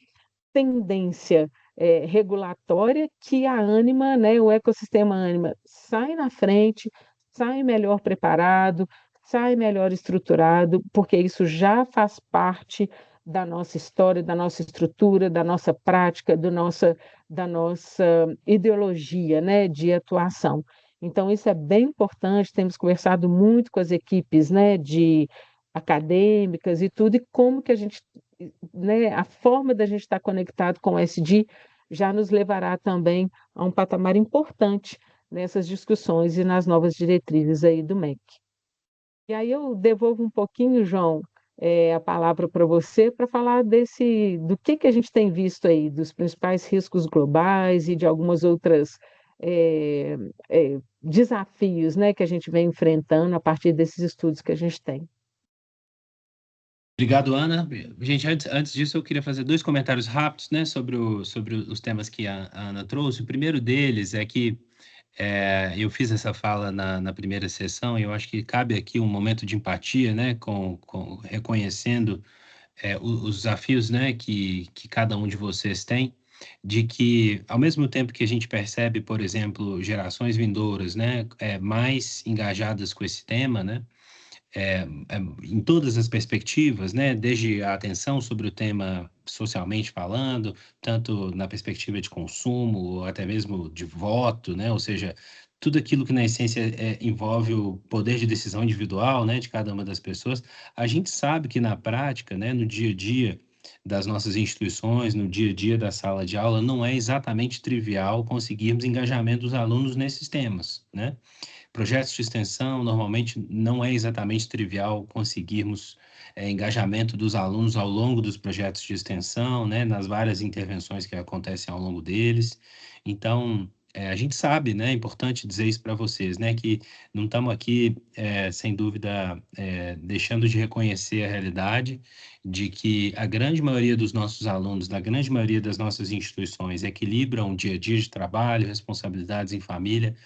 tendência regulatória que a Ânima, né, o ecossistema Ânima, sai na frente, sai melhor preparado, sai melhor estruturado, porque isso já faz parte da nossa história, da nossa estrutura, da nossa prática, da nossa ideologia, né, de atuação. Então, isso é bem importante, temos conversado muito com as equipes, né, de acadêmicas e tudo, e como que a gente, né, a forma da gente estar conectado com o SD já nos levará também a um patamar importante nessas discussões e nas novas diretrizes aí do MEC. E aí eu devolvo um pouquinho, João, a palavra para você para falar do que a gente tem visto aí, dos principais riscos globais e de algumas outras desafios, né, que a gente vem enfrentando a partir desses estudos que a gente tem. Obrigado, Ana. Gente, antes disso, eu queria fazer 2 comentários rápidos, né, sobre os temas que a Ana trouxe. O primeiro deles é que eu fiz essa fala na primeira sessão e eu acho que cabe aqui um momento de empatia, né, reconhecendo os desafios, né, que cada um de vocês tem, de que, ao mesmo tempo que a gente percebe, por exemplo, gerações vindouras, né, mais engajadas com esse tema, né, em todas as perspectivas, né, desde a atenção sobre o tema socialmente falando, tanto na perspectiva de consumo, ou até mesmo de voto, né, ou seja, tudo aquilo que na essência envolve o poder de decisão individual, né, de cada uma das pessoas, a gente sabe que na prática, né, no dia a dia das nossas instituições, no dia a dia da sala de aula, não é exatamente trivial conseguirmos engajamento dos alunos nesses temas, né? Projetos de extensão, normalmente não é exatamente trivial conseguirmos engajamento dos alunos ao longo dos projetos de extensão, né, nas várias intervenções que acontecem ao longo deles. Então, a gente sabe, né, é importante dizer isso para vocês, né, que não estamos aqui, sem dúvida, deixando de reconhecer a realidade de que a grande maioria dos nossos alunos, na grande maioria das nossas instituições, equilibram o dia a dia de trabalho, responsabilidades em família,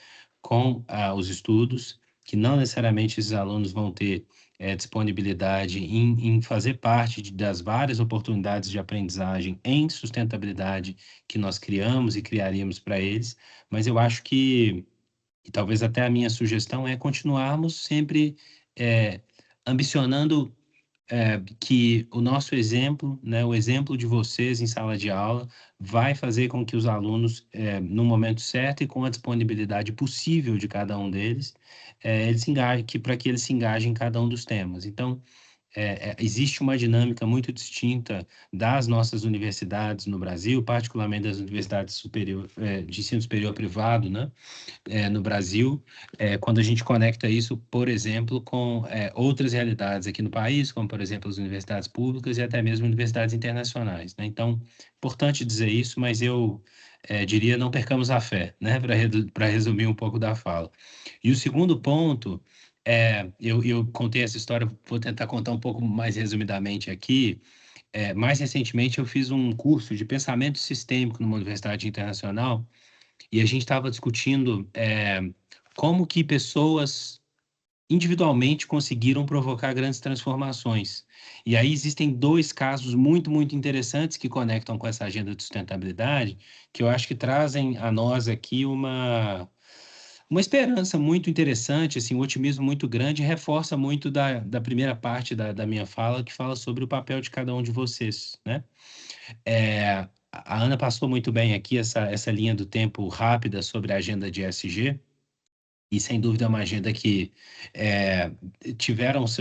com os estudos, que não necessariamente esses alunos vão ter disponibilidade em fazer parte das várias oportunidades de aprendizagem em sustentabilidade que nós criamos e criaríamos para eles, mas eu acho que, e talvez até a minha sugestão é continuarmos sempre ambicionando que o nosso exemplo, né, o exemplo de vocês em sala de aula, vai fazer com que os alunos, no momento certo e com a disponibilidade possível de cada um deles, eles se engajem, para que eles se engajem em cada um dos temas. Então, existe uma dinâmica muito distinta das nossas universidades no Brasil, particularmente das universidades de ensino superior privado, né? No Brasil, quando a gente conecta isso, por exemplo, com outras realidades aqui no país, como, por exemplo, as universidades públicas e até mesmo universidades internacionais, né? Então, importante dizer isso, mas eu diria não percamos a fé, né? Para resumir um pouco da fala. E o segundo ponto, eu contei essa história, vou tentar contar um pouco mais resumidamente aqui. Mais recentemente, eu fiz um curso de pensamento sistêmico numa universidade internacional, e a gente estava discutindo como que pessoas individualmente conseguiram provocar grandes transformações. E aí existem 2 casos muito, muito interessantes que conectam com essa agenda de sustentabilidade, que eu acho que trazem a nós aqui uma esperança muito interessante, assim, um otimismo muito grande, e reforça muito da primeira parte da minha fala, que fala sobre o papel de cada um de vocês, né? A Ana passou muito bem aqui essa linha do tempo rápida sobre a agenda de ESG, e sem dúvida é uma agenda que tiveram os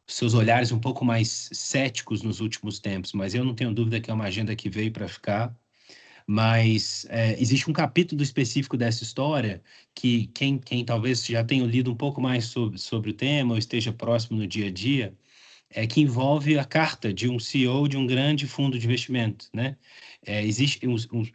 seus olhares um pouco mais céticos nos últimos tempos, mas eu não tenho dúvida que é uma agenda que veio para ficar. Mas existe um capítulo específico dessa história que quem talvez já tenha lido um pouco mais sobre o tema ou esteja próximo no dia a dia, que envolve a carta de um CEO de um grande fundo de investimento, né? Existe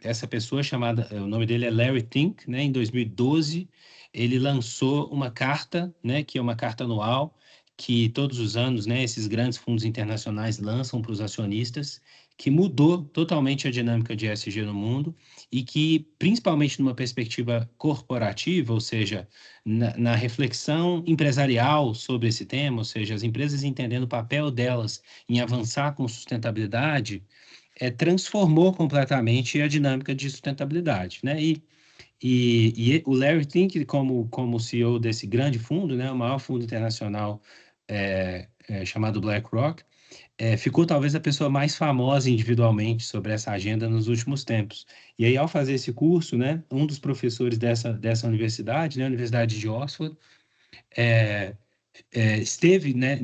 essa pessoa chamada, o nome dele é Larry Fink, né? Em 2012, ele lançou uma carta, né? Que é uma carta anual, que todos os anos, né? Esses grandes fundos internacionais lançam para os acionistas, que mudou totalmente a dinâmica de ESG no mundo e que, principalmente numa perspectiva corporativa, ou seja, na reflexão empresarial sobre esse tema, ou seja, as empresas entendendo o papel delas em avançar com sustentabilidade, transformou completamente a dinâmica de sustentabilidade, né? E o Larry Fink, como CEO desse grande fundo, né, o maior fundo internacional chamado BlackRock, ficou talvez a pessoa mais famosa individualmente sobre essa agenda nos últimos tempos. E aí, ao fazer esse curso, né, um dos professores dessa universidade, né, a Universidade de Oxford, esteve, né,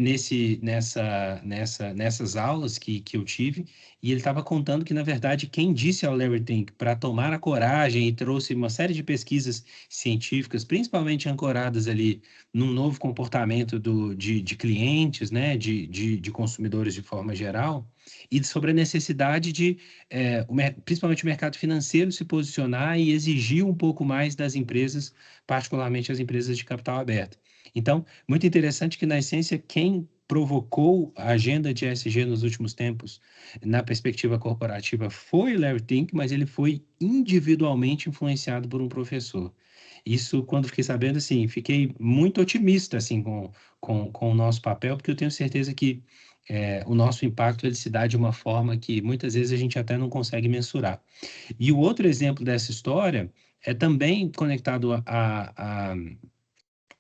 nessas aulas que eu tive, e ele estava contando que, na verdade, quem disse ao Larry Fink para tomar a coragem e trouxe uma série de pesquisas científicas, principalmente ancoradas ali num novo comportamento de clientes, né, de consumidores de forma geral, e sobre a necessidade de, principalmente o mercado financeiro, se posicionar e exigir um pouco mais das empresas, particularmente as empresas de capital aberto. Então, muito interessante que, na essência, quem provocou a agenda de ESG nos últimos tempos, na perspectiva corporativa, foi Larry Fink, mas ele foi individualmente influenciado por um professor. Isso, quando fiquei sabendo, assim, fiquei muito otimista, assim, com o nosso papel, porque eu tenho certeza que o nosso impacto ele se dá de uma forma que muitas vezes a gente até não consegue mensurar. E o outro exemplo dessa história é também conectado a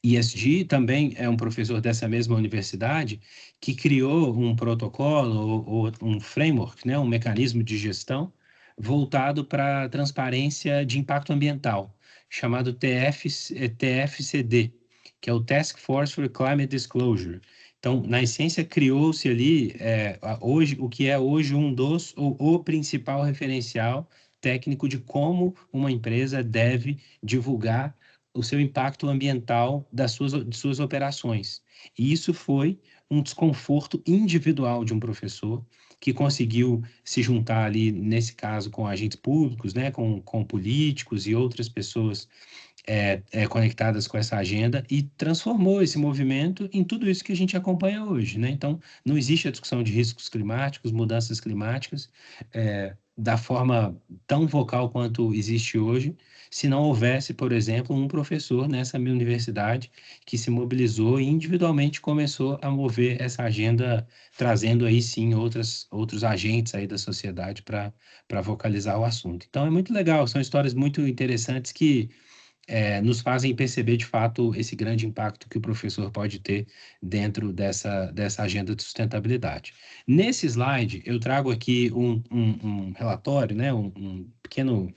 ESG, também é um professor dessa mesma universidade que criou um protocolo ou um framework, né, um mecanismo de gestão voltado para a transparência de impacto ambiental, chamado TFCD, que é o Task Force for Climate Disclosure. Então, na essência, criou-se ali, hoje, o que é hoje um dos, ou o principal referencial técnico de como uma empresa deve divulgar o seu impacto ambiental de suas operações. E isso foi um desconforto individual de um professor que conseguiu se juntar ali, nesse caso, com agentes públicos, né, com políticos e outras pessoas conectadas com essa agenda e transformou esse movimento em tudo isso que a gente acompanha hoje, né? Então, não existe a discussão de riscos climáticos, mudanças climáticas, da forma tão vocal quanto existe hoje, se não houvesse, por exemplo, um professor nessa minha universidade que se mobilizou e individualmente começou a mover essa agenda, trazendo aí sim outros agentes aí da sociedade para vocalizar o assunto. Então, é muito legal, são histórias muito interessantes que nos fazem perceber, de fato, esse grande impacto que o professor pode ter dentro dessa agenda de sustentabilidade. Nesse slide, eu trago aqui um relatório, né, um pequeno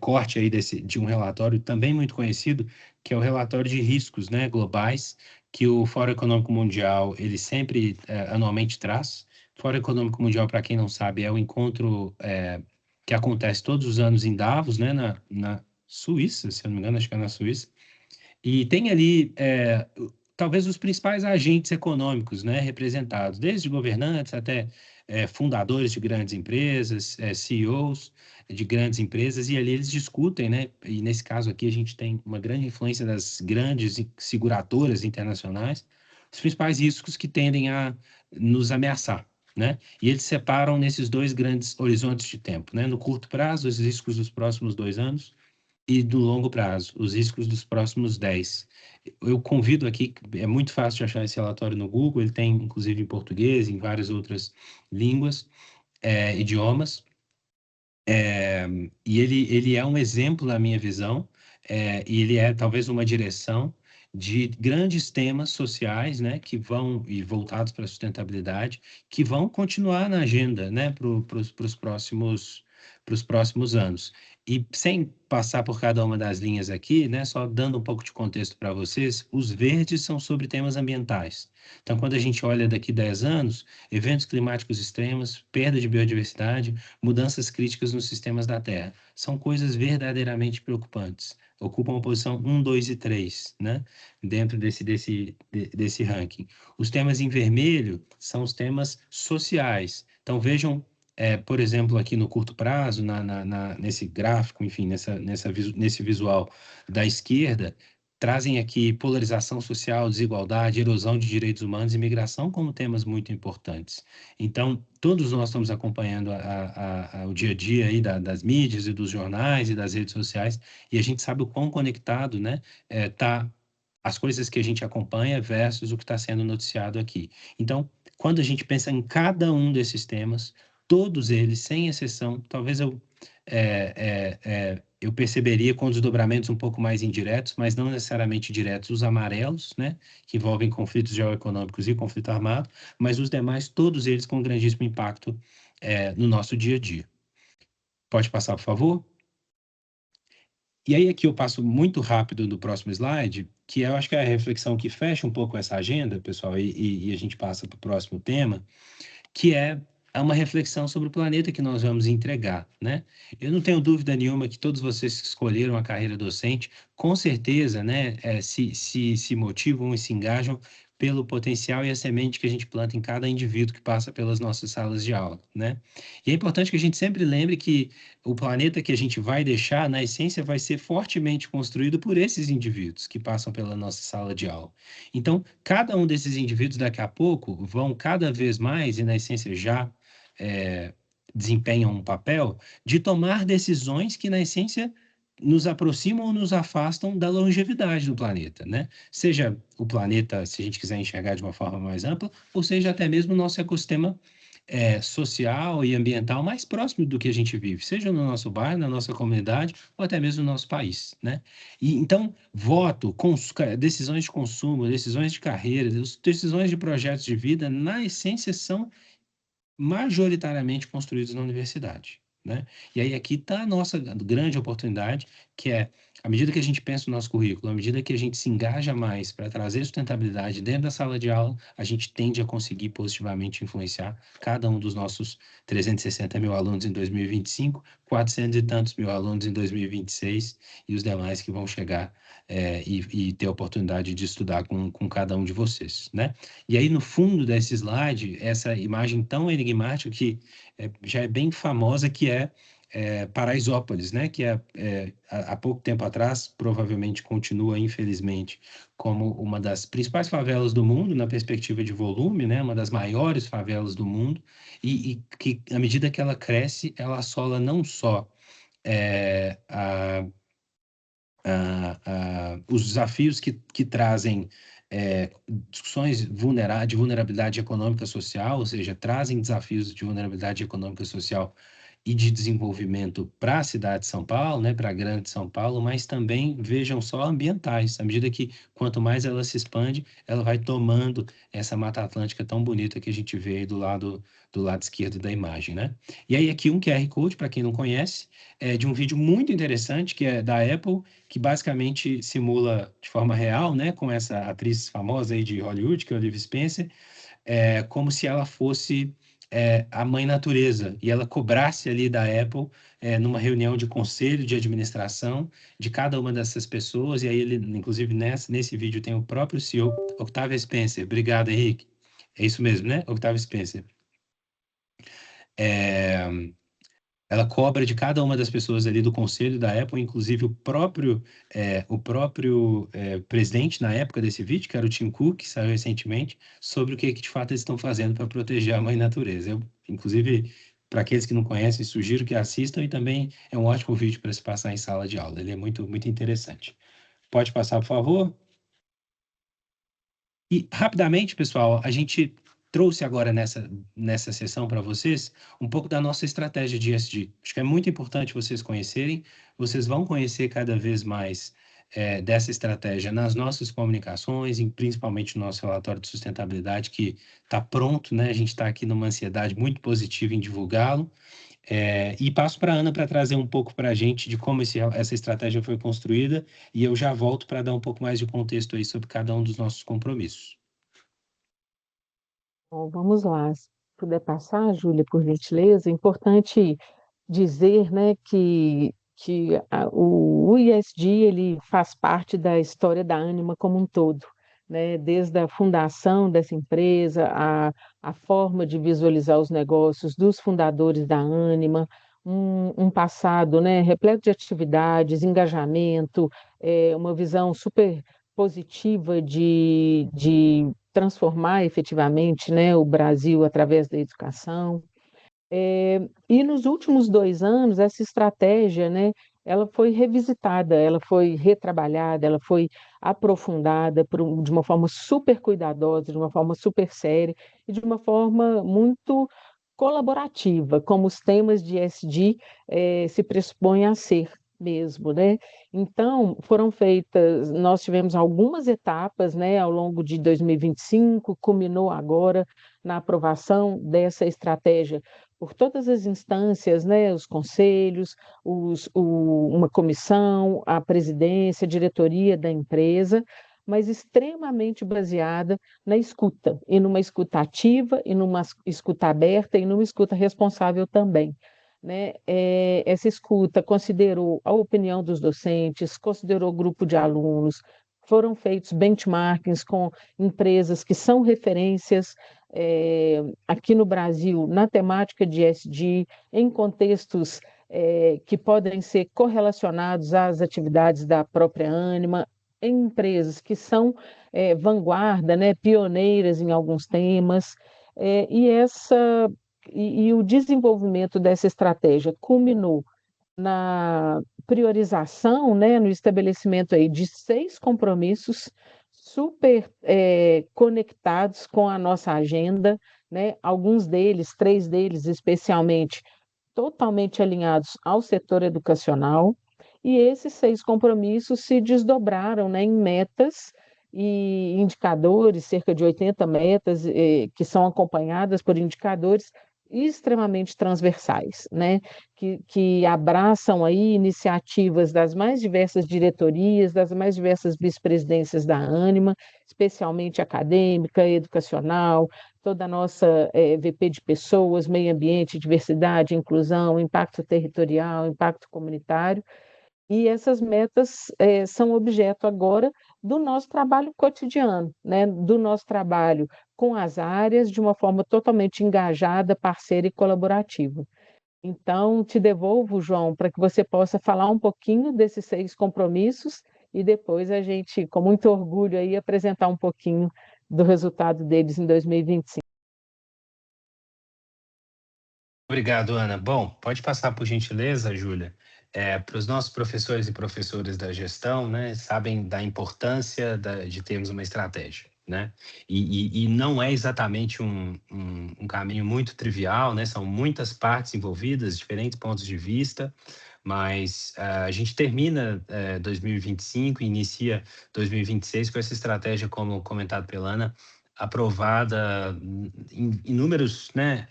corte aí de um relatório também muito conhecido, que é o relatório de riscos, né, globais, que o Fórum Econômico Mundial, ele sempre anualmente traz. O Fórum Econômico Mundial, para quem não sabe, é o encontro que acontece todos os anos em Davos, né, na Suíça, se eu não me engano, acho que é na Suíça, e tem ali talvez os principais agentes econômicos, né, representados, desde governantes até fundadores de grandes empresas, CEOs de grandes empresas, e ali eles discutem, né, e nesse caso aqui a gente tem uma grande influência das grandes seguradoras internacionais, os principais riscos que tendem a nos ameaçar, né? E eles separam nesses dois grandes horizontes de tempo, né? No curto prazo, os riscos dos próximos 2 anos, e do longo prazo, os riscos dos próximos 10. Eu convido aqui, é muito fácil de achar esse relatório no Google, ele tem inclusive em português, em várias outras línguas, idiomas, e ele é um exemplo, na minha visão, e ele é talvez uma direção de grandes temas sociais, né, que vão, e voltados para a sustentabilidade, que vão continuar na agenda, né, para os próximos anos. E sem passar por cada uma das linhas aqui, né, só dando um pouco de contexto para vocês, os verdes são sobre temas ambientais. Então, quando a gente olha daqui 10 anos, eventos climáticos extremos, perda de biodiversidade, mudanças críticas nos sistemas da Terra. São coisas verdadeiramente preocupantes. Ocupam a posição 1, 2 e 3, né? Dentro desse ranking. Os temas em vermelho são os temas sociais. Então, vejam, por exemplo, aqui no curto prazo, nesse gráfico, enfim, nesse visual da esquerda, trazem aqui polarização social, desigualdade, erosão de direitos humanos e migração como temas muito importantes. Então, todos nós estamos acompanhando o dia a dia aí das mídias e dos jornais e das redes sociais, e a gente sabe o quão conectado, né, tá as coisas que a gente acompanha versus o que está sendo noticiado aqui. Então, quando a gente pensa em cada um desses temas, todos eles, sem exceção, talvez eu perceberia com desdobramentos um pouco mais indiretos, mas não necessariamente diretos, os amarelos, né, que envolvem conflitos geoeconômicos e conflito armado, mas os demais, todos eles com grandíssimo impacto no nosso dia a dia. Pode passar, por favor? E aí aqui eu passo muito rápido no próximo slide, que eu acho que é a reflexão que fecha um pouco essa agenda, pessoal, e a gente passa para o próximo tema, que é uma reflexão sobre o planeta que nós vamos entregar, né? Eu não tenho dúvida nenhuma que todos vocês que escolheram a carreira docente, com certeza, né, se motivam e se engajam pelo potencial e a semente que a gente planta em cada indivíduo que passa pelas nossas salas de aula, né? E é importante que a gente sempre lembre que o planeta que a gente vai deixar, na essência, vai ser fortemente construído por esses indivíduos que passam pela nossa sala de aula. Então, cada um desses indivíduos, daqui a pouco, vão cada vez mais, e na essência já desempenham um papel, de tomar decisões que, na essência, nos aproximam ou nos afastam da longevidade do planeta, né? Seja o planeta, se a gente quiser enxergar de uma forma mais ampla, ou seja até mesmo o nosso ecossistema social e ambiental mais próximo do que a gente vive, seja no nosso bairro, na nossa comunidade, ou até mesmo no nosso país, né? E então, voto, decisões de consumo, decisões de carreira, decisões de projetos de vida, na essência, são majoritariamente construídos na universidade, né? E aí aqui está a nossa grande oportunidade, que é, à medida que a gente pensa no nosso currículo, à medida que a gente se engaja mais para trazer sustentabilidade dentro da sala de aula, a gente tende a conseguir positivamente influenciar cada um dos nossos 360 mil alunos em 2025, 400 e tantos mil alunos em 2026 e os demais que vão chegar e ter a oportunidade de estudar com cada um de vocês, né? E aí, no fundo desse slide, essa imagem tão enigmática que já é bem famosa, que é Paraisópolis, né? Que há pouco tempo atrás, provavelmente continua, infelizmente, como uma das principais favelas do mundo, na perspectiva de volume, né? Uma das maiores favelas do mundo, e que, à medida que ela cresce, ela assola não só os desafios que trazem discussões de vulnerabilidade econômica e social, ou seja, trazem desafios de vulnerabilidade econômica e social e de desenvolvimento para a cidade de São Paulo, né, para a grande São Paulo, mas também, vejam só, ambientais. À medida que, quanto mais ela se expande, ela vai tomando essa Mata Atlântica tão bonita que a gente vê aí do lado esquerdo da imagem, né? E aí aqui um QR Code, para quem não conhece, de um vídeo muito interessante, que é da Apple, que basicamente simula de forma real, né, com essa atriz famosa aí de Hollywood, que é a Olivia Spencer, como se ela fosse a mãe natureza, e ela cobrasse ali da Apple, numa reunião de conselho de administração de cada uma dessas pessoas, e aí ele, inclusive nesse vídeo tem o próprio CEO, Octavia Spencer. Obrigado, Henrique. É isso mesmo, né? Octavia Spencer. Ela cobra de cada uma das pessoas ali do conselho da Apple, inclusive o próprio presidente na época desse vídeo, que era o Tim Cook, que saiu recentemente, sobre o que de fato eles estão fazendo para proteger a mãe natureza. Inclusive, para aqueles que não conhecem, sugiro que assistam, e também é um ótimo vídeo para se passar em sala de aula. Ele é muito, muito interessante. Pode passar, por favor? E rapidamente, pessoal, a gente trouxe agora nessa sessão para vocês um pouco da nossa estratégia de ESG. Acho que é muito importante vocês conhecerem, vocês vão conhecer cada vez mais dessa estratégia nas nossas comunicações, e principalmente no nosso relatório de sustentabilidade, que está pronto, né? A gente está aqui numa ansiedade muito positiva em divulgá-lo. E passo para a Ana para trazer um pouco para a gente de como essa estratégia foi construída, e eu já volto para dar um pouco mais de contexto aí sobre cada um dos nossos compromissos. Bom, vamos lá. Se puder passar, Júlia, por gentileza. É importante dizer, né, que o ESG ele faz parte da história da Ânima como um todo, né? Desde a fundação dessa empresa, a forma de visualizar os negócios dos fundadores da Ânima, um passado, né, repleto de atividades, engajamento, uma visão super positiva de transformar efetivamente, né, o Brasil através da educação. E nos últimos 2 anos, essa estratégia, né, ela foi revisitada, ela foi retrabalhada, ela foi aprofundada de uma forma super cuidadosa, de uma forma super séria e de uma forma muito colaborativa, como os temas de ESG se pressupõem a ser mesmo, né? Então, foram feitas, nós tivemos algumas etapas, né, ao longo de 2025, culminou agora na aprovação dessa estratégia por todas as instâncias, né, os conselhos, uma comissão, a presidência, a diretoria da empresa, mas extremamente baseada na escuta, e numa escuta ativa, e numa escuta aberta, e numa escuta responsável também. Né? Essa escuta considerou a opinião dos docentes, considerou o grupo de alunos, foram feitos benchmarkings com empresas que são referências aqui no Brasil na temática de ESG, em contextos que podem ser correlacionados às atividades da própria Ânima, em empresas que são vanguarda, né, pioneiras em alguns temas, e o desenvolvimento dessa estratégia culminou na priorização, né, no estabelecimento aí de 6 compromissos super conectados com a nossa agenda, né, alguns deles, 3 deles especialmente, totalmente alinhados ao setor educacional, e esses 6 compromissos se desdobraram, né, em metas e indicadores, cerca de 80 metas, que são acompanhadas por indicadores extremamente transversais, né, que abraçam aí iniciativas das mais diversas diretorias, das mais diversas vice-presidências da Ânima, especialmente acadêmica, educacional, toda a nossa VP de pessoas, meio ambiente, diversidade, inclusão, impacto territorial, impacto comunitário, e essas metas são objeto agora do nosso trabalho cotidiano, né? Do nosso trabalho com as áreas de uma forma totalmente engajada, parceira e colaborativa. Então, te devolvo, João, para que você possa falar um pouquinho desses 6 compromissos e depois a gente, com muito orgulho, aí, apresentar um pouquinho do resultado deles em 2025. Obrigado, Ana. Bom, pode passar por gentileza, Júlia. Para os nossos professores e professoras da gestão, né, sabem da importância de termos uma estratégia, né? E não é exatamente um caminho muito trivial, né? São muitas partes envolvidas, diferentes pontos de vista, mas a gente termina 2025 e inicia 2026 com essa estratégia, como comentado pela Ana, aprovada em inúmeros, né,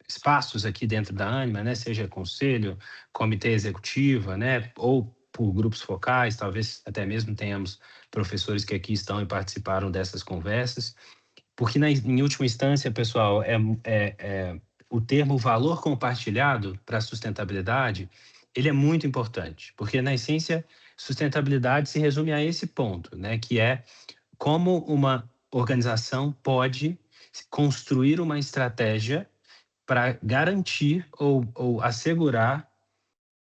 espaços aqui dentro da Ânima, né, seja conselho, comitê executiva, né, ou por grupos focais, talvez até mesmo tenhamos professores que aqui estão e participaram dessas conversas, porque em última instância, pessoal, o termo valor compartilhado para a sustentabilidade, ele é muito importante, porque na essência, sustentabilidade se resume a esse ponto, né, que é como uma organização pode construir uma estratégia para garantir ou assegurar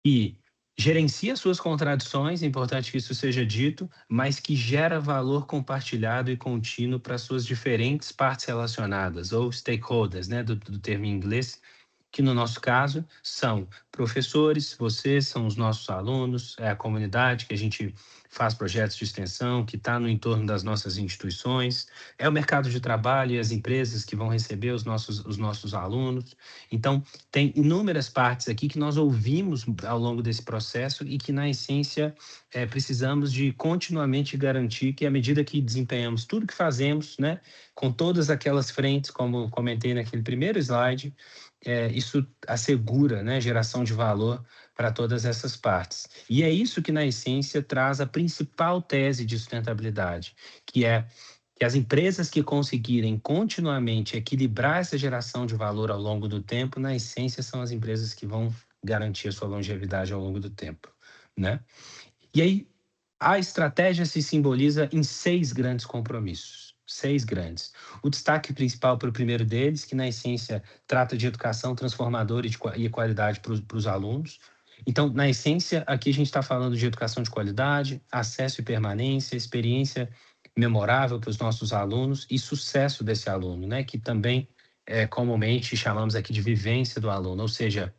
que gerencia suas contradições, é importante que isso seja dito, mas que gera valor compartilhado e contínuo para suas diferentes partes relacionadas, ou stakeholders, né, do termo em inglês, que no nosso caso são professores, vocês são os nossos alunos, é a comunidade que a gente faz projetos de extensão, que está no entorno das nossas instituições, é o mercado de trabalho e as empresas que vão receber os nossos alunos. Então, tem inúmeras partes aqui que nós ouvimos ao longo desse processo e que, na essência, precisamos de continuamente garantir que, à medida que desempenhamos tudo que fazemos, né, com todas aquelas frentes, como comentei naquele primeiro slide, isso assegura, né, geração de valor para todas essas partes. E é isso que, na essência, traz a principal tese de sustentabilidade, que é que as empresas que conseguirem continuamente equilibrar essa geração de valor ao longo do tempo, na essência, são as empresas que vão garantir a sua longevidade ao longo do tempo, né? E aí, a estratégia se simboliza em 6 grandes compromissos. 6 grandes. O destaque principal para o primeiro deles, que na essência trata de educação transformadora e qualidade para os alunos. Então, na essência, aqui a gente está falando de educação de qualidade, acesso e permanência, experiência memorável para os nossos alunos e sucesso desse aluno, né? Que também comumente chamamos aqui de vivência do aluno, ou seja,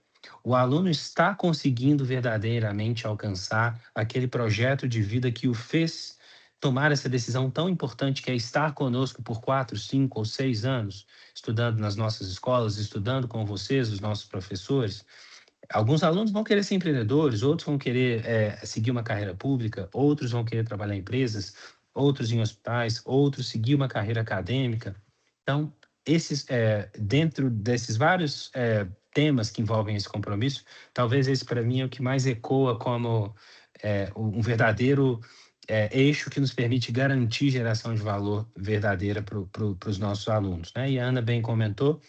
o aluno está conseguindo verdadeiramente alcançar aquele projeto de vida que o fez tomar essa decisão tão importante, que é estar conosco por 4, 5 ou 6 anos, estudando nas nossas escolas, estudando com vocês, os nossos professores. Alguns alunos vão querer ser empreendedores, outros vão querer seguir uma carreira pública, outros vão querer trabalhar em empresas, outros em hospitais, outros seguir uma carreira acadêmica. Então, dentro desses vários temas que envolvem esse compromisso, talvez esse para mim é o que mais ecoa como um verdadeiro eixo que nos permite garantir geração de valor verdadeira para os nossos alunos, né? E a Ana bem comentou,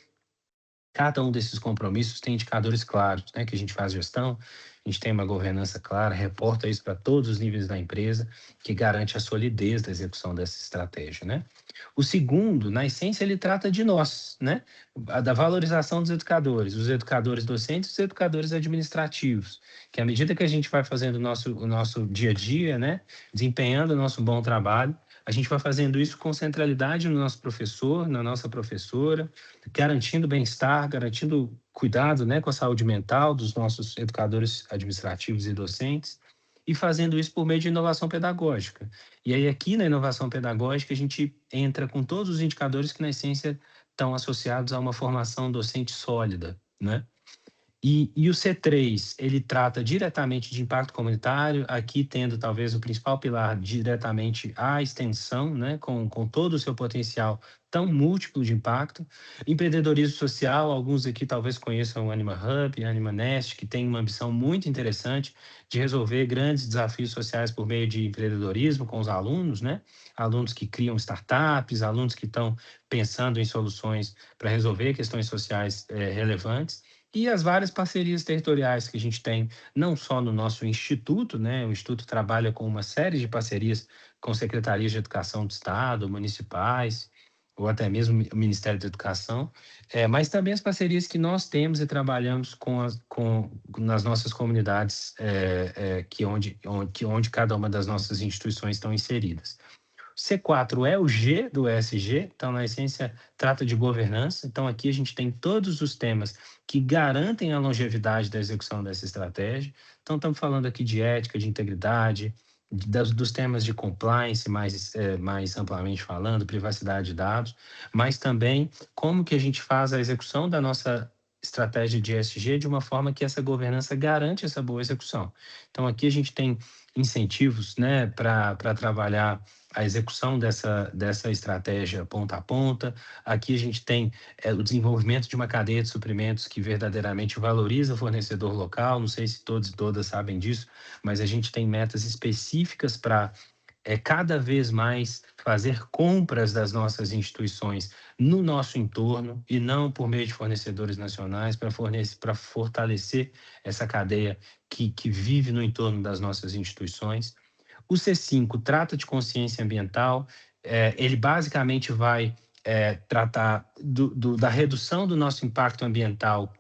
cada um desses compromissos tem indicadores claros, né, que a gente faz gestão, a gente tem uma governança clara, reporta isso para todos os níveis da empresa, que garante a solidez da execução dessa estratégia, né? O segundo, na essência, ele trata de nós, né? Da valorização dos educadores, os educadores docentes e os educadores administrativos, que à medida que a gente vai fazendo o nosso dia a dia, né? Desempenhando o nosso bom trabalho, a gente vai fazendo isso com centralidade no nosso professor, na nossa professora, garantindo bem-estar, garantindo cuidado, né, com a saúde mental dos nossos educadores administrativos e docentes, e fazendo isso por meio de inovação pedagógica. E aí, aqui na inovação pedagógica, a gente entra com todos os indicadores que, na essência, estão associados a uma formação docente sólida, né? E o C3, ele trata diretamente de impacto comunitário, aqui tendo talvez o principal pilar diretamente a extensão, né, com todo o seu potencial tão múltiplo de impacto. Empreendedorismo social, alguns aqui talvez conheçam o Anima Hub, Anima Nest, que tem uma ambição muito interessante de resolver grandes desafios sociais por meio de empreendedorismo com os alunos, né? Alunos que criam startups, alunos que estão pensando em soluções para resolver questões sociais relevantes. E as várias parcerias territoriais que a gente tem, não só no nosso instituto, né? O instituto trabalha com uma série de parcerias com secretarias de educação do estado, municipais, ou até mesmo o Ministério da Educação, mas também as parcerias que nós temos e trabalhamos nas nossas comunidades, onde cada uma das nossas instituições estão inseridas. C4 é o G do ESG, então, na essência, trata de governança. Então, aqui a gente tem todos os temas que garantem a longevidade da execução dessa estratégia. Então, estamos falando aqui de ética, de integridade, dos temas de compliance, mais amplamente falando, privacidade de dados, mas também como que a gente faz a execução da nossa estratégia de ESG de uma forma que essa governança garante essa boa execução. Então, aqui a gente tem incentivos, né, para trabalhar a execução dessa estratégia ponta a ponta. Aqui a gente tem o desenvolvimento de uma cadeia de suprimentos que verdadeiramente valoriza o fornecedor local. Não sei se todos e todas sabem disso, mas a gente tem metas específicas para cada vez mais fazer compras das nossas instituições no nosso entorno e não por meio de fornecedores nacionais, para fortalecer essa cadeia que vive no entorno das nossas instituições. O C5 trata de consciência ambiental, ele basicamente vai tratar da redução do nosso impacto ambiental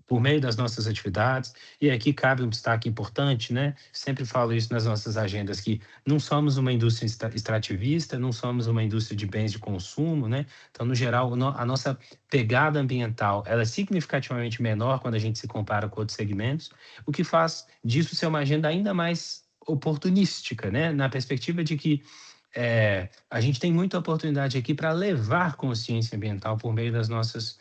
por meio das nossas atividades, e aqui cabe um destaque importante, né? Sempre falo isso nas nossas agendas, que não somos uma indústria extrativista, não somos uma indústria de bens de consumo, né? Então, no geral, a nossa pegada ambiental, ela é significativamente menor quando a gente se compara com outros segmentos, o que faz disso ser uma agenda ainda mais oportunística, né? Na perspectiva de que a gente tem muita oportunidade aqui para levar consciência ambiental por meio dos nossos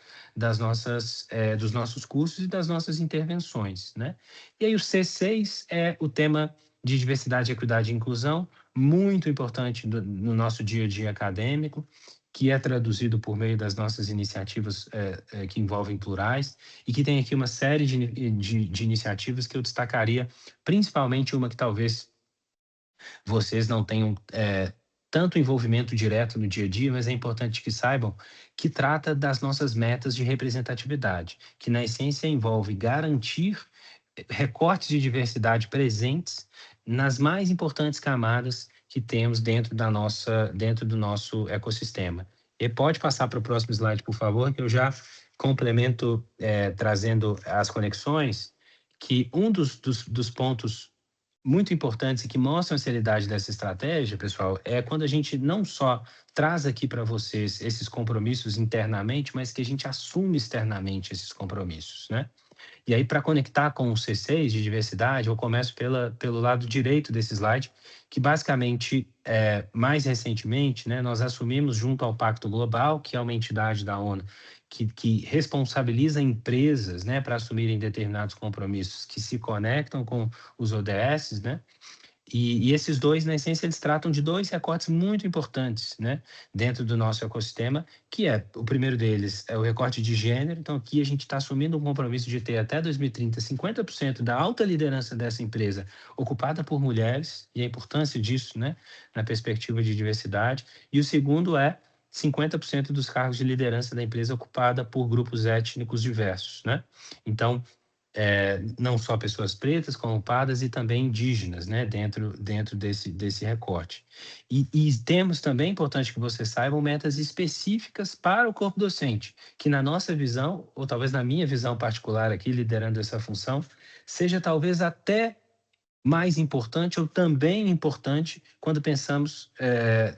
cursos e das nossas intervenções, né? E aí o C6 é o tema de diversidade, equidade e inclusão, muito importante no nosso dia a dia acadêmico, que é traduzido por meio das nossas iniciativas que envolvem plurais, e que tem aqui uma série de iniciativas que eu destacaria, principalmente uma que talvez vocês não tenham tanto envolvimento direto no dia a dia, mas é importante que saibam que trata das nossas metas de representatividade, que na essência envolve garantir recortes de diversidade presentes nas mais importantes camadas que temos dentro do nosso ecossistema. E pode passar para o próximo slide, por favor, que eu já complemento trazendo as conexões, que um dos pontos muito importantes e que mostram a seriedade dessa estratégia, pessoal, é quando a gente não só traz aqui para vocês esses compromissos internamente, mas que a gente assume externamente esses compromissos, né? E aí, para conectar com o C6 de diversidade, eu começo pelo lado direito desse slide, que basicamente, mais recentemente, né, nós assumimos junto ao Pacto Global, que é uma entidade da ONU que responsabiliza empresas, né, para assumirem determinados compromissos que se conectam com os ODS, né? E esses dois, na essência, eles tratam de dois recortes muito importantes, né, dentro do nosso ecossistema, que o primeiro deles é o recorte de gênero. Então, aqui a gente está assumindo um compromisso de ter até 2030 50% da alta liderança dessa empresa ocupada por mulheres, e a importância disso, né, na perspectiva de diversidade. E o segundo é 50% dos cargos de liderança da empresa ocupada por grupos étnicos diversos, né? Então, não só pessoas pretas, como pardas e também indígenas, né, dentro desse recorte. E temos também, importante que vocês saibam, metas específicas para o corpo docente, que na nossa visão, ou talvez na minha visão particular aqui, liderando essa função, seja talvez até mais importante ou também importante quando pensamos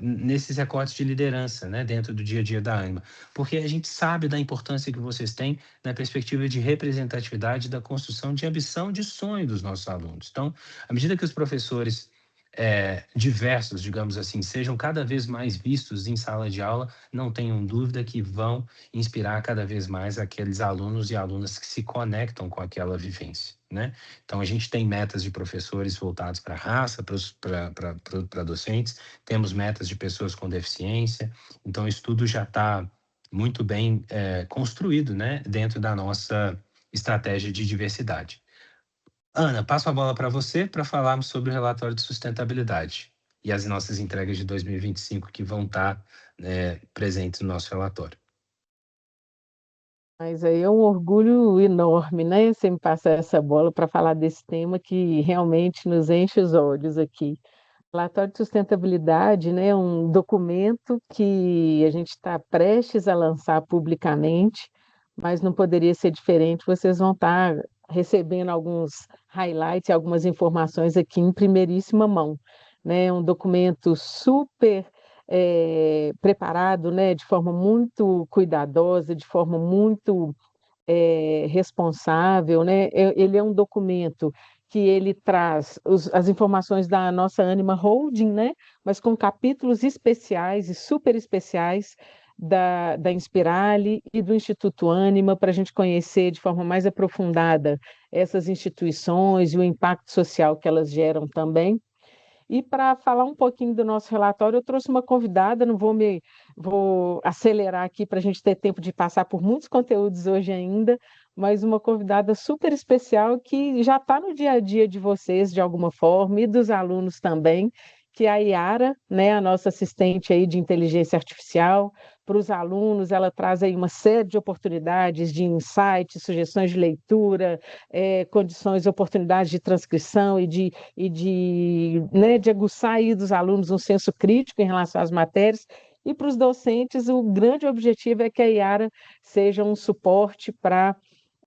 nesses recortes de liderança, né, dentro do dia a dia da Ânima, porque a gente sabe da importância que vocês têm na perspectiva de representatividade da construção de ambição, de sonho dos nossos alunos. Então, à medida que os professores diversos, digamos assim, sejam cada vez mais vistos em sala de aula, não tenham dúvida que vão inspirar cada vez mais aqueles alunos e alunas que se conectam com aquela vivência, né? Então, a gente tem metas de professores voltados para a raça, para docentes, temos metas de pessoas com deficiência, então isso tudo já está muito bem construído, né, dentro da nossa estratégia de diversidade. Ana, passo a bola para você para falarmos sobre o relatório de sustentabilidade e as nossas entregas de 2025 que vão estar presentes no nosso relatório. Mas aí é um orgulho enorme, né? Você me passar essa bola para falar desse tema que realmente nos enche os olhos aqui. Relatório de sustentabilidade, né, é um documento que a gente está prestes a lançar publicamente, mas não poderia ser diferente. Vocês vão estar recebendo alguns highlights, algumas informações aqui em primeiríssima mão, né? É um documento super preparado, né, de forma muito cuidadosa, de forma muito responsável, né? Ele é um documento que ele traz as informações da nossa Ânima Holding, né? Mas com capítulos especiais e super especiais da Inspirali e do Instituto Ânima, para a gente conhecer de forma mais aprofundada essas instituições e o impacto social que elas geram também. E para falar um pouquinho do nosso relatório, eu trouxe uma convidada, não vou acelerar aqui para a gente ter tempo de passar por muitos conteúdos hoje ainda, mas uma convidada super especial que já está no dia a dia de vocês de alguma forma e dos alunos também, que é a Yara, né, a nossa assistente aí de inteligência artificial. Para os alunos, ela traz aí uma série de oportunidades de insights, sugestões de leitura, condições, oportunidades de transcrição né, de aguçar aí dos alunos um senso crítico em relação às matérias. E para os docentes, o grande objetivo é que a Yara seja um suporte para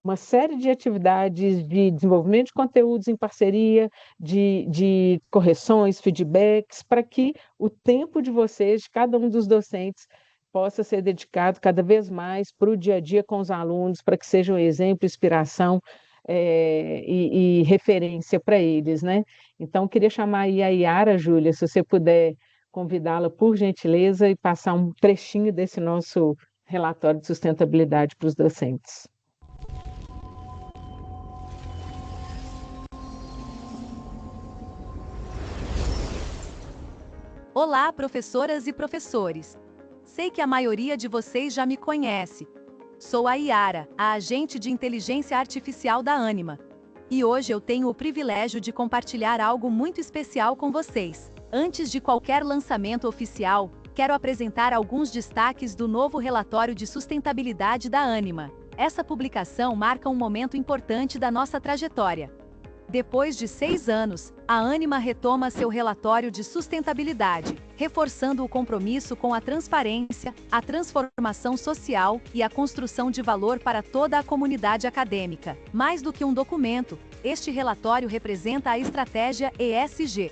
uma série de atividades de desenvolvimento de conteúdos em parceria, de correções, feedbacks, para que o tempo de vocês, de cada um dos docentes, possa ser dedicado cada vez mais para o dia a dia com os alunos, para que seja um exemplo, inspiração e referência para eles, né? Então, queria chamar aí a Yara, Júlia, se você puder convidá-la, por gentileza, e passar um trechinho desse nosso relatório de sustentabilidade para os docentes. Olá, professoras e professores! Sei que a maioria de vocês já me conhece. Sou a Yara, a agente de inteligência artificial da Ânima. E hoje eu tenho o privilégio de compartilhar algo muito especial com vocês. Antes de qualquer lançamento oficial, quero apresentar alguns destaques do novo relatório de sustentabilidade da Ânima. Essa publicação marca um momento importante da nossa trajetória. Depois de 6 anos, a Ânima retoma seu relatório de sustentabilidade, reforçando o compromisso com a transparência, a transformação social e a construção de valor para toda a comunidade acadêmica. Mais do que um documento, este relatório representa a estratégia ESG,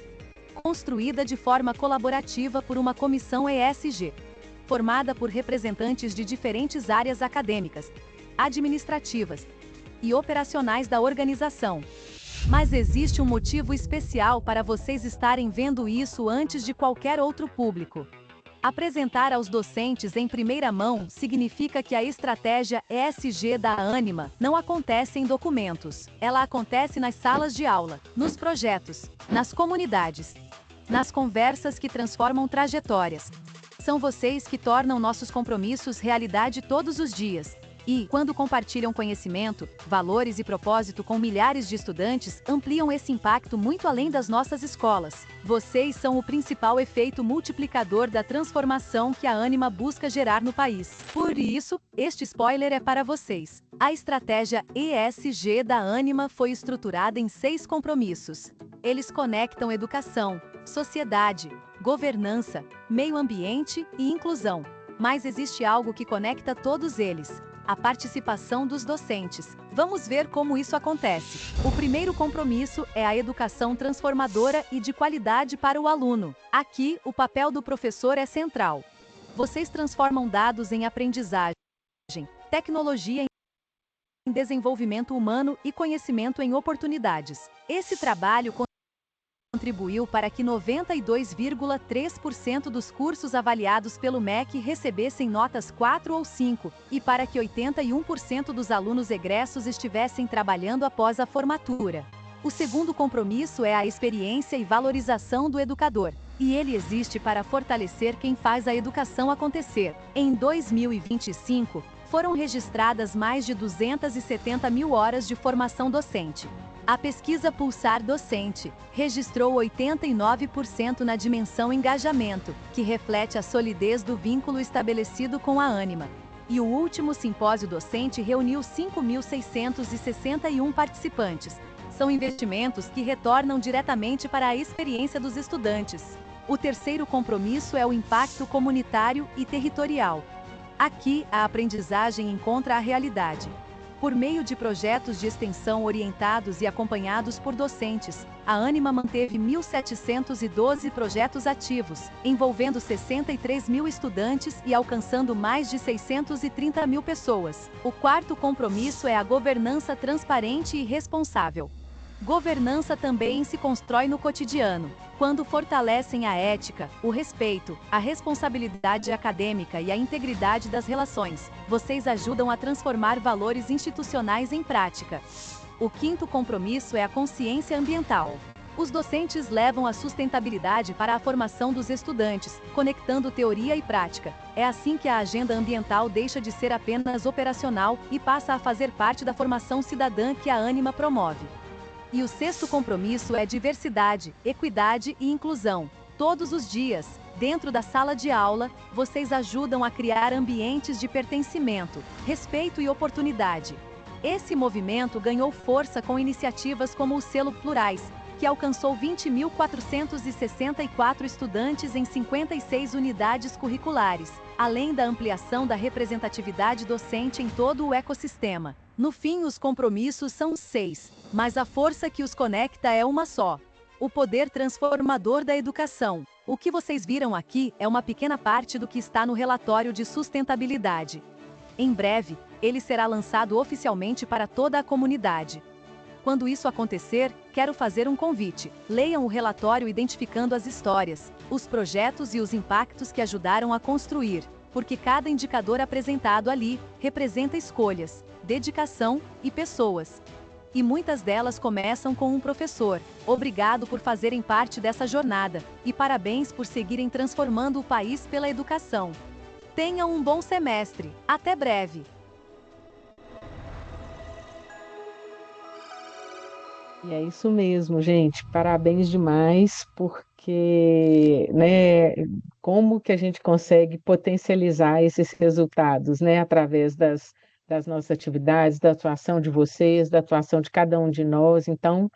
construída de forma colaborativa por uma comissão ESG, formada por representantes de diferentes áreas acadêmicas, administrativas e operacionais da organização. Mas existe um motivo especial para vocês estarem vendo isso antes de qualquer outro público. Apresentar aos docentes em primeira mão significa que a estratégia ESG da Ânima não acontece em documentos. Ela acontece nas salas de aula, nos projetos, nas comunidades, nas conversas que transformam trajetórias. São vocês que tornam nossos compromissos realidade todos os dias. E, quando compartilham conhecimento, valores e propósito com milhares de estudantes, ampliam esse impacto muito além das nossas escolas. Vocês são o principal efeito multiplicador da transformação que a Ânima busca gerar no país. Por isso, este spoiler é para vocês. A estratégia ESG da Ânima foi estruturada em 6 compromissos. Eles conectam educação, sociedade, governança, meio ambiente e inclusão. Mas existe algo que conecta todos eles: a participação dos docentes. Vamos ver como isso acontece. O primeiro compromisso é a educação transformadora e de qualidade para o aluno. Aqui, o papel do professor é central. Vocês transformam dados em aprendizagem, tecnologia em desenvolvimento humano e conhecimento em oportunidades. Esse trabalho contribuiu para que 92,3% dos cursos avaliados pelo MEC recebessem notas 4 ou 5, e para que 81% dos alunos egressos estivessem trabalhando após a formatura. O segundo compromisso é a experiência e valorização do educador, e ele existe para fortalecer quem faz a educação acontecer. Em 2025, foram registradas mais de 270 mil horas de formação docente. A pesquisa Pulsar Docente registrou 89% na dimensão engajamento, que reflete a solidez do vínculo estabelecido com a Ânima. E o último simpósio docente reuniu 5.661 participantes. São investimentos que retornam diretamente para a experiência dos estudantes. O terceiro compromisso é o impacto comunitário e territorial. Aqui, a aprendizagem encontra a realidade. Por meio de projetos de extensão orientados e acompanhados por docentes, a Ânima manteve 1.712 projetos ativos, envolvendo 63 mil estudantes e alcançando mais de 630 mil pessoas. O quarto compromisso é a governança transparente e responsável. Governança também se constrói no cotidiano, quando fortalecem a ética, o respeito, a responsabilidade acadêmica e a integridade das relações. Vocês ajudam a transformar valores institucionais em prática. O quinto compromisso é a consciência ambiental. Os docentes levam a sustentabilidade para a formação dos estudantes, conectando teoria e prática. É assim que a agenda ambiental deixa de ser apenas operacional e passa a fazer parte da formação cidadã que a Ânima promove. E o sexto compromisso é diversidade, equidade e inclusão. Todos os dias, dentro da sala de aula, vocês ajudam a criar ambientes de pertencimento, respeito e oportunidade. Esse movimento ganhou força com iniciativas como o Selo Plurais, que alcançou 20.464 estudantes em 56 unidades curriculares, além da ampliação da representatividade docente em todo o ecossistema. No fim, os compromissos são 6, mas a força que os conecta é uma só: o poder transformador da educação. O que vocês viram aqui é uma pequena parte do que está no relatório de sustentabilidade. Em breve, ele será lançado oficialmente para toda a comunidade. Quando isso acontecer, quero fazer um convite. Leiam o relatório identificando as histórias, os projetos e os impactos que ajudaram a construir, porque cada indicador apresentado ali representa escolhas, dedicação e pessoas. E muitas delas começam com um professor. Obrigado por fazerem parte dessa jornada, e parabéns por seguirem transformando o país pela educação. Tenham um bom semestre. Até breve! E é isso mesmo, gente. Parabéns demais, porque, né, como que a gente consegue potencializar esses resultados, né, através das nossas atividades, da atuação de vocês, da atuação de cada um de nós. Então,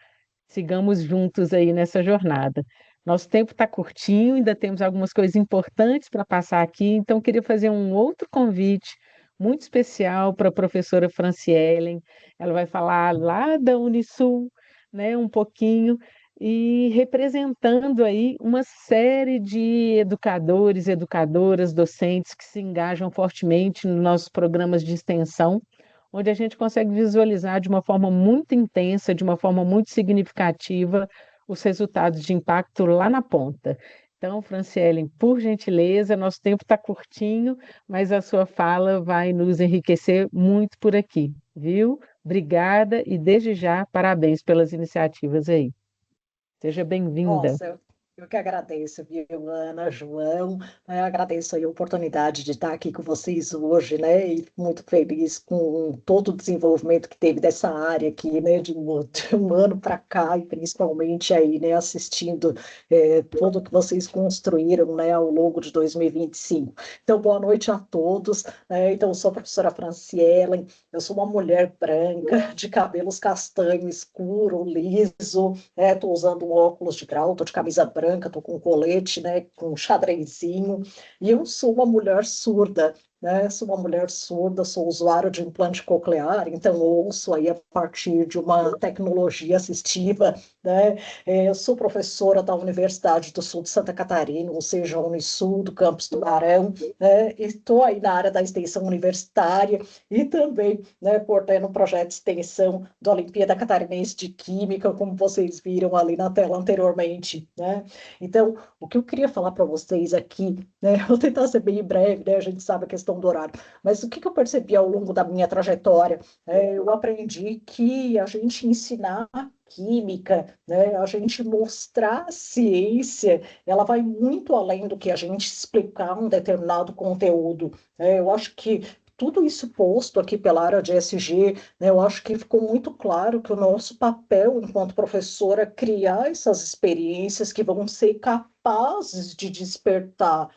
sigamos juntos aí nessa jornada. Nosso tempo está curtinho, ainda temos algumas coisas importantes para passar aqui, então queria fazer um outro convite muito especial para a professora Franciellen. Ela vai falar lá da Unisul, né, um pouquinho, e representando aí uma série de educadores, educadoras, docentes que se engajam fortemente nos nossos programas de extensão, onde a gente consegue visualizar de uma forma muito intensa, de uma forma muito significativa, os resultados de impacto lá na ponta. Então, Franciellen, por gentileza, nosso tempo está curtinho, mas a sua fala vai nos enriquecer muito por aqui, viu? Obrigada e, desde já, parabéns pelas iniciativas aí. Seja bem-vinda. Nossa, Eu que agradeço, viu, Ana, João, né? Agradeço aí a oportunidade de estar aqui com vocês hoje, né? E muito feliz com todo o desenvolvimento que teve dessa área aqui, né? De um ano para cá, e principalmente aí, né? Assistindo tudo que vocês construíram, né? Ao longo de 2025. Então, boa noite a todos, né? Então, eu sou a professora Franciela, eu sou uma mulher branca, de cabelos castanho escuro, liso, estou usando um óculos de grau, estou de camisa branca, estou com colete, né, com um xadrezinho, e eu sou uma mulher surda, né, sou uma mulher surda, sou usuário de implante coclear, então ouço aí a partir de uma tecnologia assistiva, né, eu sou professora da Universidade do Sul de Santa Catarina, ou seja, a Unisul, do campus do Barão, né, estou aí na área da extensão universitária e também, né, coordeno um projeto de extensão da Olimpíada Catarinense de Química, como vocês viram ali na tela anteriormente, né? Então, o que eu queria falar para vocês aqui, né, vou tentar ser bem breve, né, a gente sabe a questão do horário, mas o que eu percebi ao longo da minha trajetória? Eu aprendi que a gente ensinar química, né, a gente mostrar a ciência, ela vai muito além do que a gente explicar um determinado conteúdo. Eu acho que tudo isso posto aqui pela área de ESG, né, eu acho que ficou muito claro que o nosso papel enquanto professora é criar essas experiências que vão ser capazes de despertar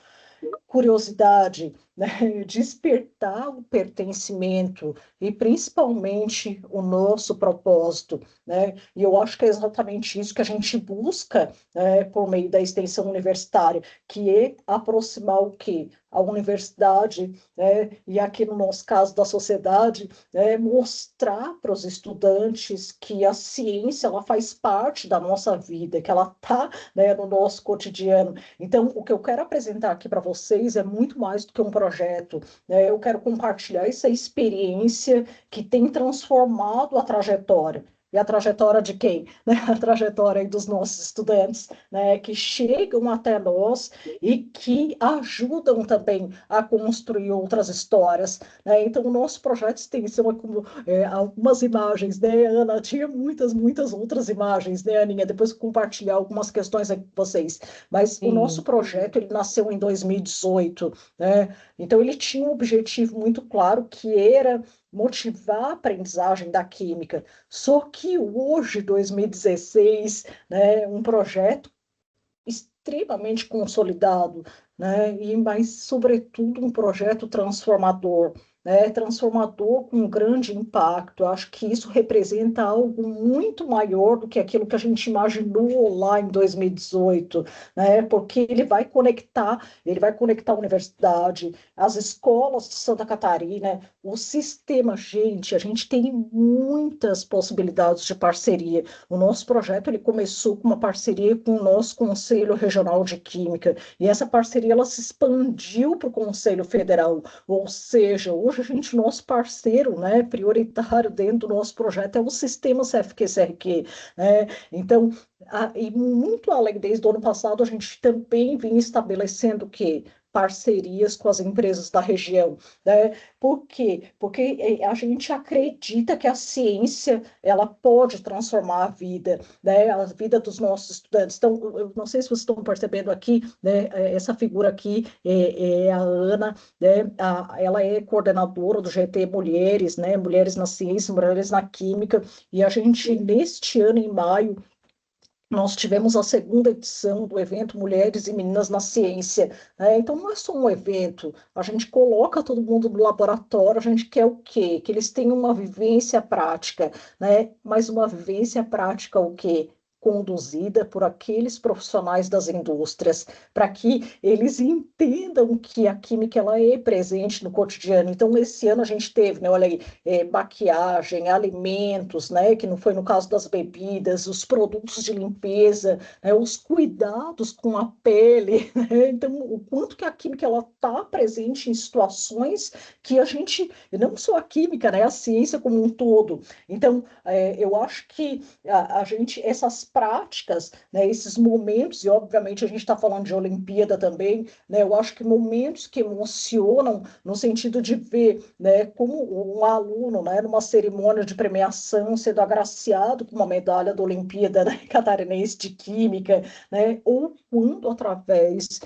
curiosidade, né? Despertar o pertencimento e principalmente o nosso propósito, né? E eu acho que é exatamente isso que a gente busca, né, por meio da extensão universitária, que é aproximar o quê? A universidade, né, e aqui no nosso caso da sociedade, né, mostrar para os estudantes que a ciência ela faz parte da nossa vida, que ela está, né, no nosso cotidiano. Então, o que eu quero apresentar aqui para vocês é muito mais do que um projeto, né? Eu quero compartilhar essa experiência que tem transformado a trajetória. E a trajetória de quem? Né? A trajetória dos nossos estudantes, né? Que chegam até nós e que ajudam também a construir outras histórias, né? Então, o nosso projeto de extensão é como algumas imagens, né, Ana? Tinha muitas, muitas outras imagens, né, Aninha? Depois eu compartilhar algumas questões aqui com vocês. Mas o nosso Sim. projeto, ele nasceu em 2018, né? Então, ele tinha um objetivo muito claro, que era motivar a aprendizagem da química. Só que hoje, 2016, né, um projeto extremamente consolidado, né, mas, sobretudo, um projeto transformador, né, transformador com um grande impacto. Eu acho que isso representa algo muito maior do que aquilo que a gente imaginou lá em 2018, né, porque ele vai conectar a universidade, as escolas de Santa Catarina, o sistema. Gente, a gente tem muitas possibilidades de parceria. O nosso projeto ele começou com uma parceria com o nosso Conselho Regional de Química, e essa parceria ela se expandiu para o Conselho Federal, ou seja, hoje a gente, nosso parceiro, né, prioritário dentro do nosso projeto é o sistema CFQ-CRQ, né? Então, e muito além, desde o ano passado, a gente também vinha estabelecendo o quê? Parcerias com as empresas da região, né? Por quê? Porque a gente acredita que a ciência ela pode transformar a vida, né? A vida dos nossos estudantes. Então, eu não sei se vocês estão percebendo aqui, né? Essa figura aqui é a Ana, né? Ela é coordenadora do GT Mulheres, né? Mulheres na Ciência, Mulheres na Química, e a gente, neste ano, em maio, nós tivemos a segunda edição do evento Mulheres e Meninas na Ciência, né? Então, não é só um evento, a gente coloca todo mundo no laboratório, a gente quer o quê? Que eles tenham uma vivência prática, né? Mas uma vivência prática o quê? Conduzida por aqueles profissionais das indústrias, para que eles entendam que a química ela é presente no cotidiano. Então, esse ano a gente teve, né, olha aí, maquiagem, alimentos, né, que não foi no caso das bebidas, os produtos de limpeza, né, os cuidados com a pele, né? Então, o quanto que a química ela está presente em situações que a gente, não só a química, né, a ciência como um todo. Então, eu acho que a gente, essas práticas, né, esses momentos, e obviamente a gente está falando de Olimpíada também, né, eu acho que momentos que emocionam no sentido de ver, né, como um aluno, né, numa cerimônia de premiação sendo agraciado com uma medalha da Olimpíada, né, catarinense de Química, né, ou quando através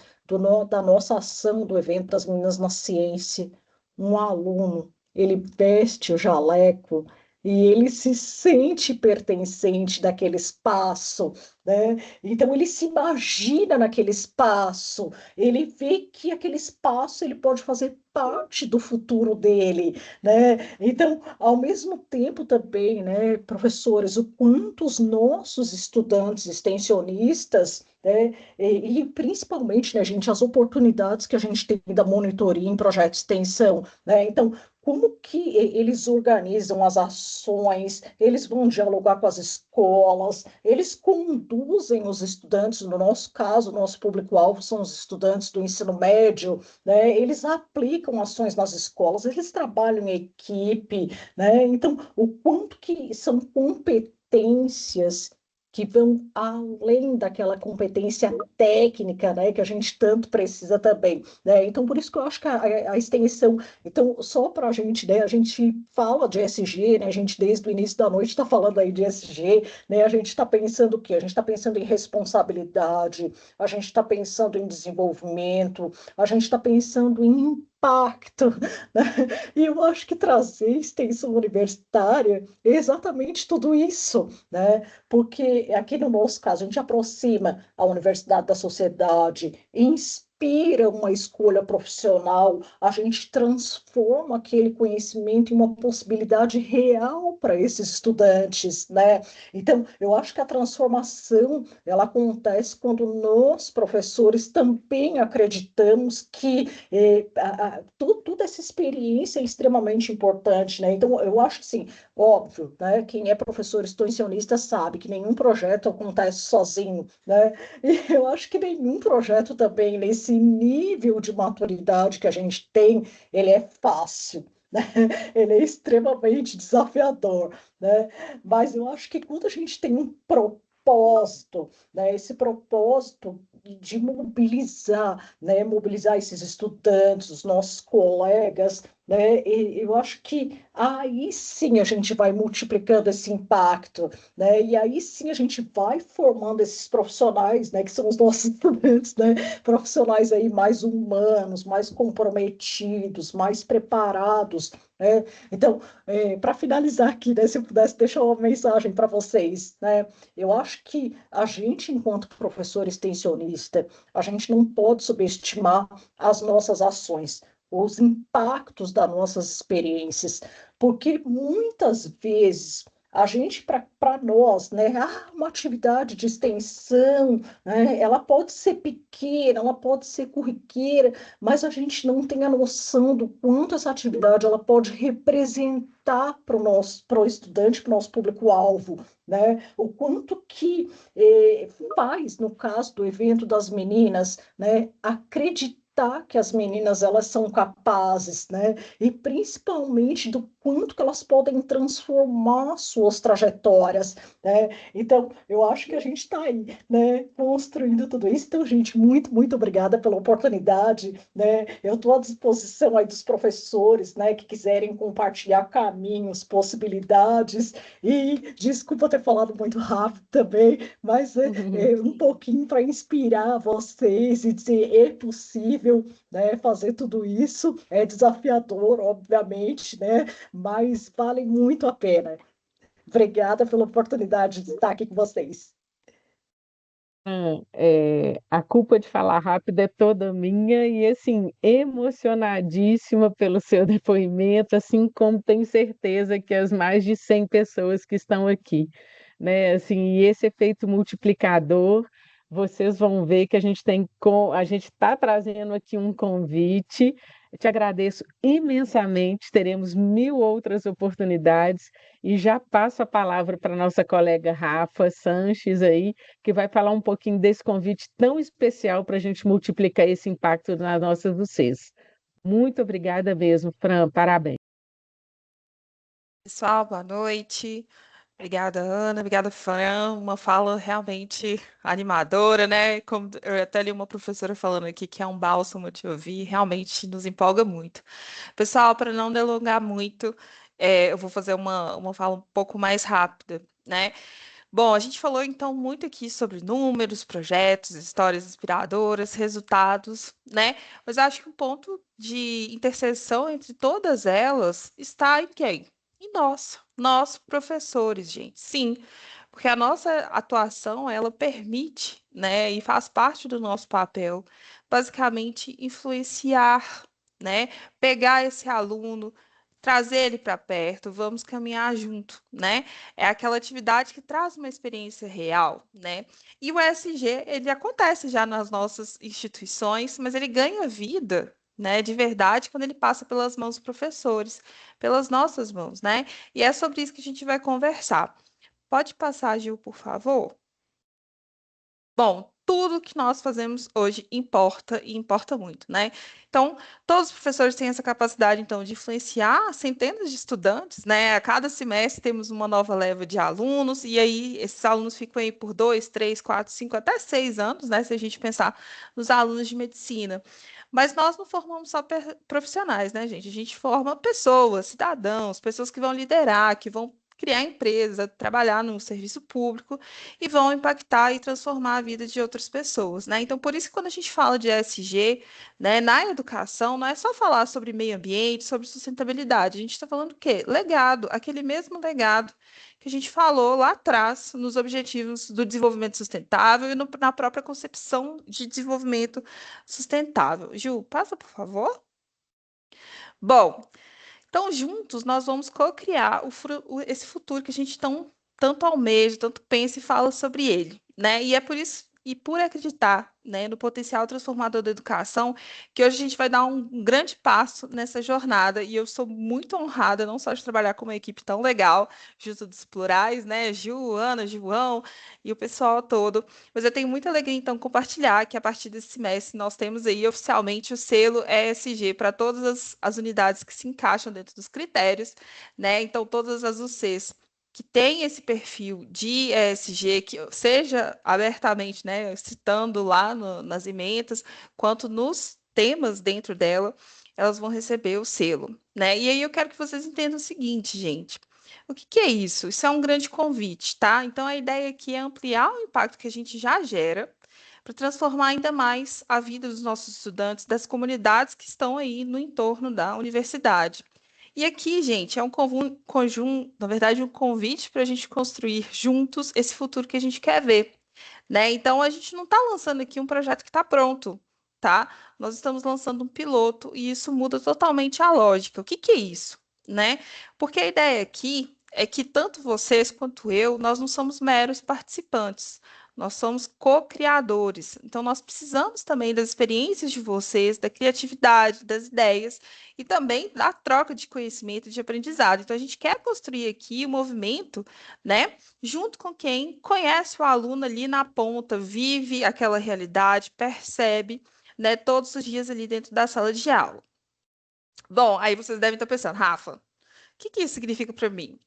da nossa ação do evento das Meninas na Ciência, um aluno, ele veste o jaleco e ele se sente pertencente daquele espaço, né? Então ele se imagina naquele espaço, ele vê que aquele espaço ele pode fazer parte do futuro dele, né? Então, ao mesmo tempo também, né, professores, o quanto os nossos estudantes extensionistas, né, e principalmente, né, gente, as oportunidades que a gente tem da monitoria em projeto de extensão, né? Então, como que eles organizam as ações, eles vão dialogar com as escolas, eles conduzem os estudantes, no nosso caso, o nosso público-alvo são os estudantes do ensino médio, né? Eles aplicam ações nas escolas, eles trabalham em equipe, né? Então, o quanto que são competências que vão além daquela competência técnica, né, que a gente tanto precisa também, né? Então, por isso que eu acho que a extensão, então, só para a gente, né, a gente fala de ESG, né, a gente desde o início da noite está falando aí de ESG, né, a gente está pensando o quê? A gente está pensando em responsabilidade, a gente está pensando em desenvolvimento, a gente está pensando em impacto, né? E eu acho que trazer extensão universitária é exatamente tudo isso, né? Porque aqui no nosso caso, a gente aproxima a universidade da sociedade, inspira uma escolha profissional, a gente transforma aquele conhecimento em uma possibilidade real para esses estudantes, né? Então, eu acho que a transformação, ela acontece quando nós, professores, também acreditamos que toda essa experiência é extremamente importante, né? Então, eu acho que, sim, óbvio, né? Quem é professor extensionista sabe que nenhum projeto acontece sozinho, né? E eu acho que nenhum projeto também, nesse nível de maturidade que a gente tem, ele é fácil, né? Ele é extremamente desafiador, né? Mas eu acho que quando a gente tem um propósito, né? Esse propósito de mobilizar, né? Mobilizar esses estudantes, os nossos colegas, né? E eu acho que aí sim a gente vai multiplicando esse impacto, né? E aí sim a gente vai formando esses profissionais, né? Que são os nossos estudantes, né? Profissionais aí mais humanos, mais comprometidos, mais preparados, né? Então, para finalizar aqui, né? Se eu pudesse deixar uma mensagem para vocês, né? Eu acho que a gente, enquanto professor extensionista, a gente não pode subestimar as nossas ações, os impactos das nossas experiências, porque muitas vezes a gente, para nós, né, uma atividade de extensão, né, ela pode ser pequena, ela pode ser corriqueira, mas a gente não tem a noção do quanto essa atividade ela pode representar para o estudante, para o nosso público-alvo, né, o quanto que faz, no caso do evento das meninas, né, acreditar que as meninas elas são capazes, né? E principalmente do quanto que elas podem transformar suas trajetórias, né? Então, eu acho que a gente está aí, né? Construindo tudo isso. Então, gente, muito, muito obrigada pela oportunidade, né? Eu estou à disposição aí dos professores, né? Que quiserem compartilhar caminhos, possibilidades. E desculpa ter falado muito rápido também, mas um pouquinho para inspirar vocês e dizer é possível, né, fazer tudo isso. É desafiador, obviamente, né, mas vale muito a pena. Obrigada pela oportunidade de estar aqui com vocês. A culpa de falar rápido é toda minha e, assim, emocionadíssima pelo seu depoimento, assim como tenho certeza que as mais de 100 pessoas que estão aqui, né? Assim, e esse efeito multiplicador, vocês vão ver que a gente está trazendo aqui um convite. Eu te agradeço imensamente, teremos 1000 outras oportunidades e já passo a palavra para a nossa colega Rafa Sanches aí, que vai falar um pouquinho desse convite tão especial para a gente multiplicar esse impacto nas nossas vocês. Muito obrigada mesmo, Fran, parabéns. Pessoal, boa noite. Obrigada, Ana. Obrigada, Fran. Uma fala realmente animadora, né? Como eu até li uma professora falando aqui que é um bálsamo te ouvir, realmente nos empolga muito. Pessoal, para não delongar muito, eu vou fazer uma fala um pouco mais rápida, né? Bom, a gente falou então muito aqui sobre números, projetos, histórias inspiradoras, resultados, né? Mas acho que um ponto de interseção entre todas elas está em quem? Em nós professores, gente. Sim, porque a nossa atuação, ela permite, né, e faz parte do nosso papel, basicamente influenciar, né? Pegar esse aluno, trazer ele para perto, vamos caminhar junto, né? É aquela atividade que traz uma experiência real, né? E o ESG, ele acontece já nas nossas instituições, mas ele ganha vida, né, de verdade, quando ele passa pelas mãos dos professores, pelas nossas mãos, né? E é sobre isso que a gente vai conversar. Pode passar, Gil, por favor? Bom, tudo que nós fazemos hoje importa e importa muito, né? Então, todos os professores têm essa capacidade, então, de influenciar centenas de estudantes, né? A cada semestre temos uma nova leva de alunos, e aí esses alunos ficam aí por 2, 3, 4, 5, até 6 anos, né? Se a gente pensar nos alunos de medicina. Mas nós não formamos só profissionais, né, gente? A gente forma pessoas, cidadãos, pessoas que vão liderar, que vão criar empresa, trabalhar no serviço público e vão impactar e transformar a vida de outras pessoas, né? Então, por isso que quando a gente fala de ESG, né, na educação, não é só falar sobre meio ambiente, sobre sustentabilidade, a gente está falando o quê? Legado, aquele mesmo legado que a gente falou lá atrás nos Objetivos do Desenvolvimento Sustentável e na própria concepção de desenvolvimento sustentável. Gil, passa, por favor. Bom, então juntos nós vamos co-criar esse futuro que a gente tanto almeja, tanto pensa e fala sobre ele, né? E é por isso e por acreditar, né, no potencial transformador da educação, que hoje a gente vai dar um grande passo nessa jornada. E eu sou muito honrada, não só de trabalhar com uma equipe tão legal, Justo dos Plurais, né, Gil, Ana, João e o pessoal todo. Mas eu tenho muita alegria, então, compartilhar que a partir desse semestre nós temos aí oficialmente o selo ESG para todas as unidades que se encaixam dentro dos critérios, né? Então, todas as UCs que têm esse perfil de ESG, que seja abertamente, né, citando lá nas ementas, quanto nos temas dentro dela, elas vão receber o selo, né? E aí eu quero que vocês entendam o seguinte, gente. O que que é isso? Isso é um grande convite, tá? Então a ideia aqui é ampliar o impacto que a gente já gera para transformar ainda mais a vida dos nossos estudantes, das comunidades que estão aí no entorno da universidade. E aqui, gente, é um conjunto, na verdade, um convite para a gente construir juntos esse futuro que a gente quer ver, né? Então, a gente não está lançando aqui um projeto que está pronto, tá? Nós estamos lançando um piloto e isso muda totalmente a lógica. O que que é isso, né? Porque a ideia aqui é que tanto vocês quanto eu, nós não somos meros participantes. Nós somos co-criadores. Então, nós precisamos também das experiências de vocês, da criatividade, das ideias e também da troca de conhecimento e de aprendizado. Então, a gente quer construir aqui um movimento, né, junto com quem conhece o aluno ali na ponta, vive aquela realidade, percebe, né, todos os dias ali dentro da sala de aula. Bom, aí vocês devem estar pensando, Rafa, o que que isso significa para mim?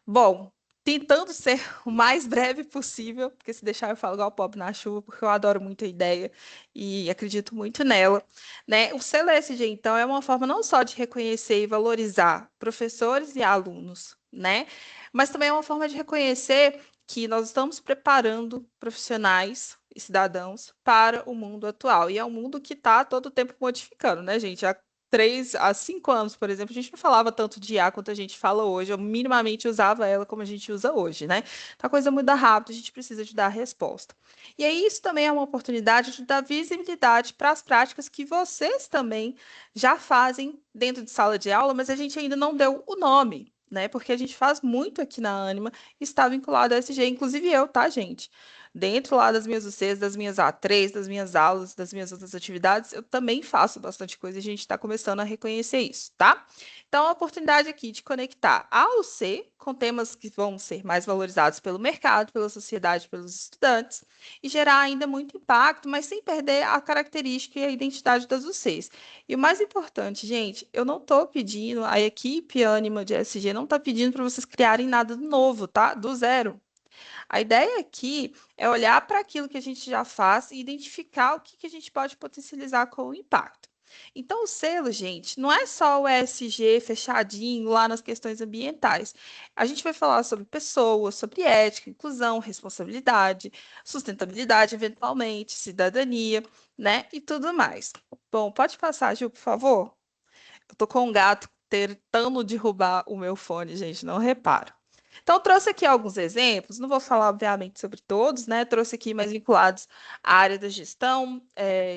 Bom, tentando ser o mais breve possível, porque se deixar eu falo igual o pobre na chuva, porque eu adoro muito a ideia e acredito muito nela, né? O selo ESG, então, é uma forma não só de reconhecer e valorizar professores e alunos, né? Mas também é uma forma de reconhecer que nós estamos preparando profissionais e cidadãos para o mundo atual. E é um mundo que está todo o tempo modificando, né, gente? 3 a 5 anos, por exemplo, a gente não falava tanto de IA quanto a gente fala hoje, eu minimamente usava ela como a gente usa hoje, né? Então a coisa muda rápido, a gente precisa de dar resposta. E aí isso também é uma oportunidade de dar visibilidade para as práticas que vocês também já fazem dentro de sala de aula, mas a gente ainda não deu o nome, né? Porque a gente faz muito aqui na Anima, está vinculado a SG, inclusive eu, tá, gente? dentro lá das minhas UCs, das minhas A3, das minhas aulas, das minhas outras atividades, eu também faço bastante coisa e a gente está começando a reconhecer isso, tá? Então, a oportunidade aqui de conectar a UC com temas que vão ser mais valorizados pelo mercado, pela sociedade, pelos estudantes, e gerar ainda muito impacto, mas sem perder a característica e a identidade das UCs. E o mais importante, gente, eu não estou pedindo, a equipe Ânima de SG não está pedindo para vocês criarem nada novo, tá? Do zero. A ideia aqui é olhar para aquilo que a gente já faz e identificar o que a gente pode potencializar com o impacto. Então, o selo, gente, não é só o ESG fechadinho lá nas questões ambientais. A gente vai falar sobre pessoas, sobre ética, inclusão, responsabilidade, sustentabilidade, eventualmente, cidadania, né? E tudo mais. Bom, pode passar, Gil, por favor? Eu tô com um gato tentando derrubar o meu fone, gente, não reparo. Então, trouxe aqui alguns exemplos, não vou falar, obviamente, sobre todos, né? Trouxe aqui mais vinculados à área da gestão,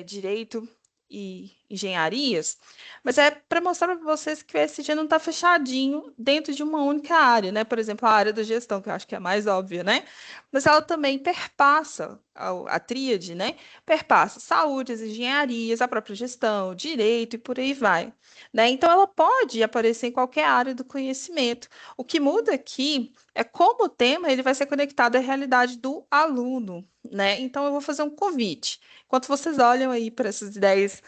direito e engenharias, mas é para mostrar para vocês que o ESG não está fechadinho dentro de uma única área, né? Por exemplo, a área da gestão, que eu acho que é a mais óbvia, né? Mas ela também perpassa a tríade, né? Perpassa saúde, as engenharias, a própria gestão, direito e por aí vai, né? Então, ela pode aparecer em qualquer área do conhecimento. O que muda aqui é como o tema ele vai ser conectado à realidade do aluno, né? Então, eu vou fazer um convite. Enquanto vocês olham aí para essas ideias,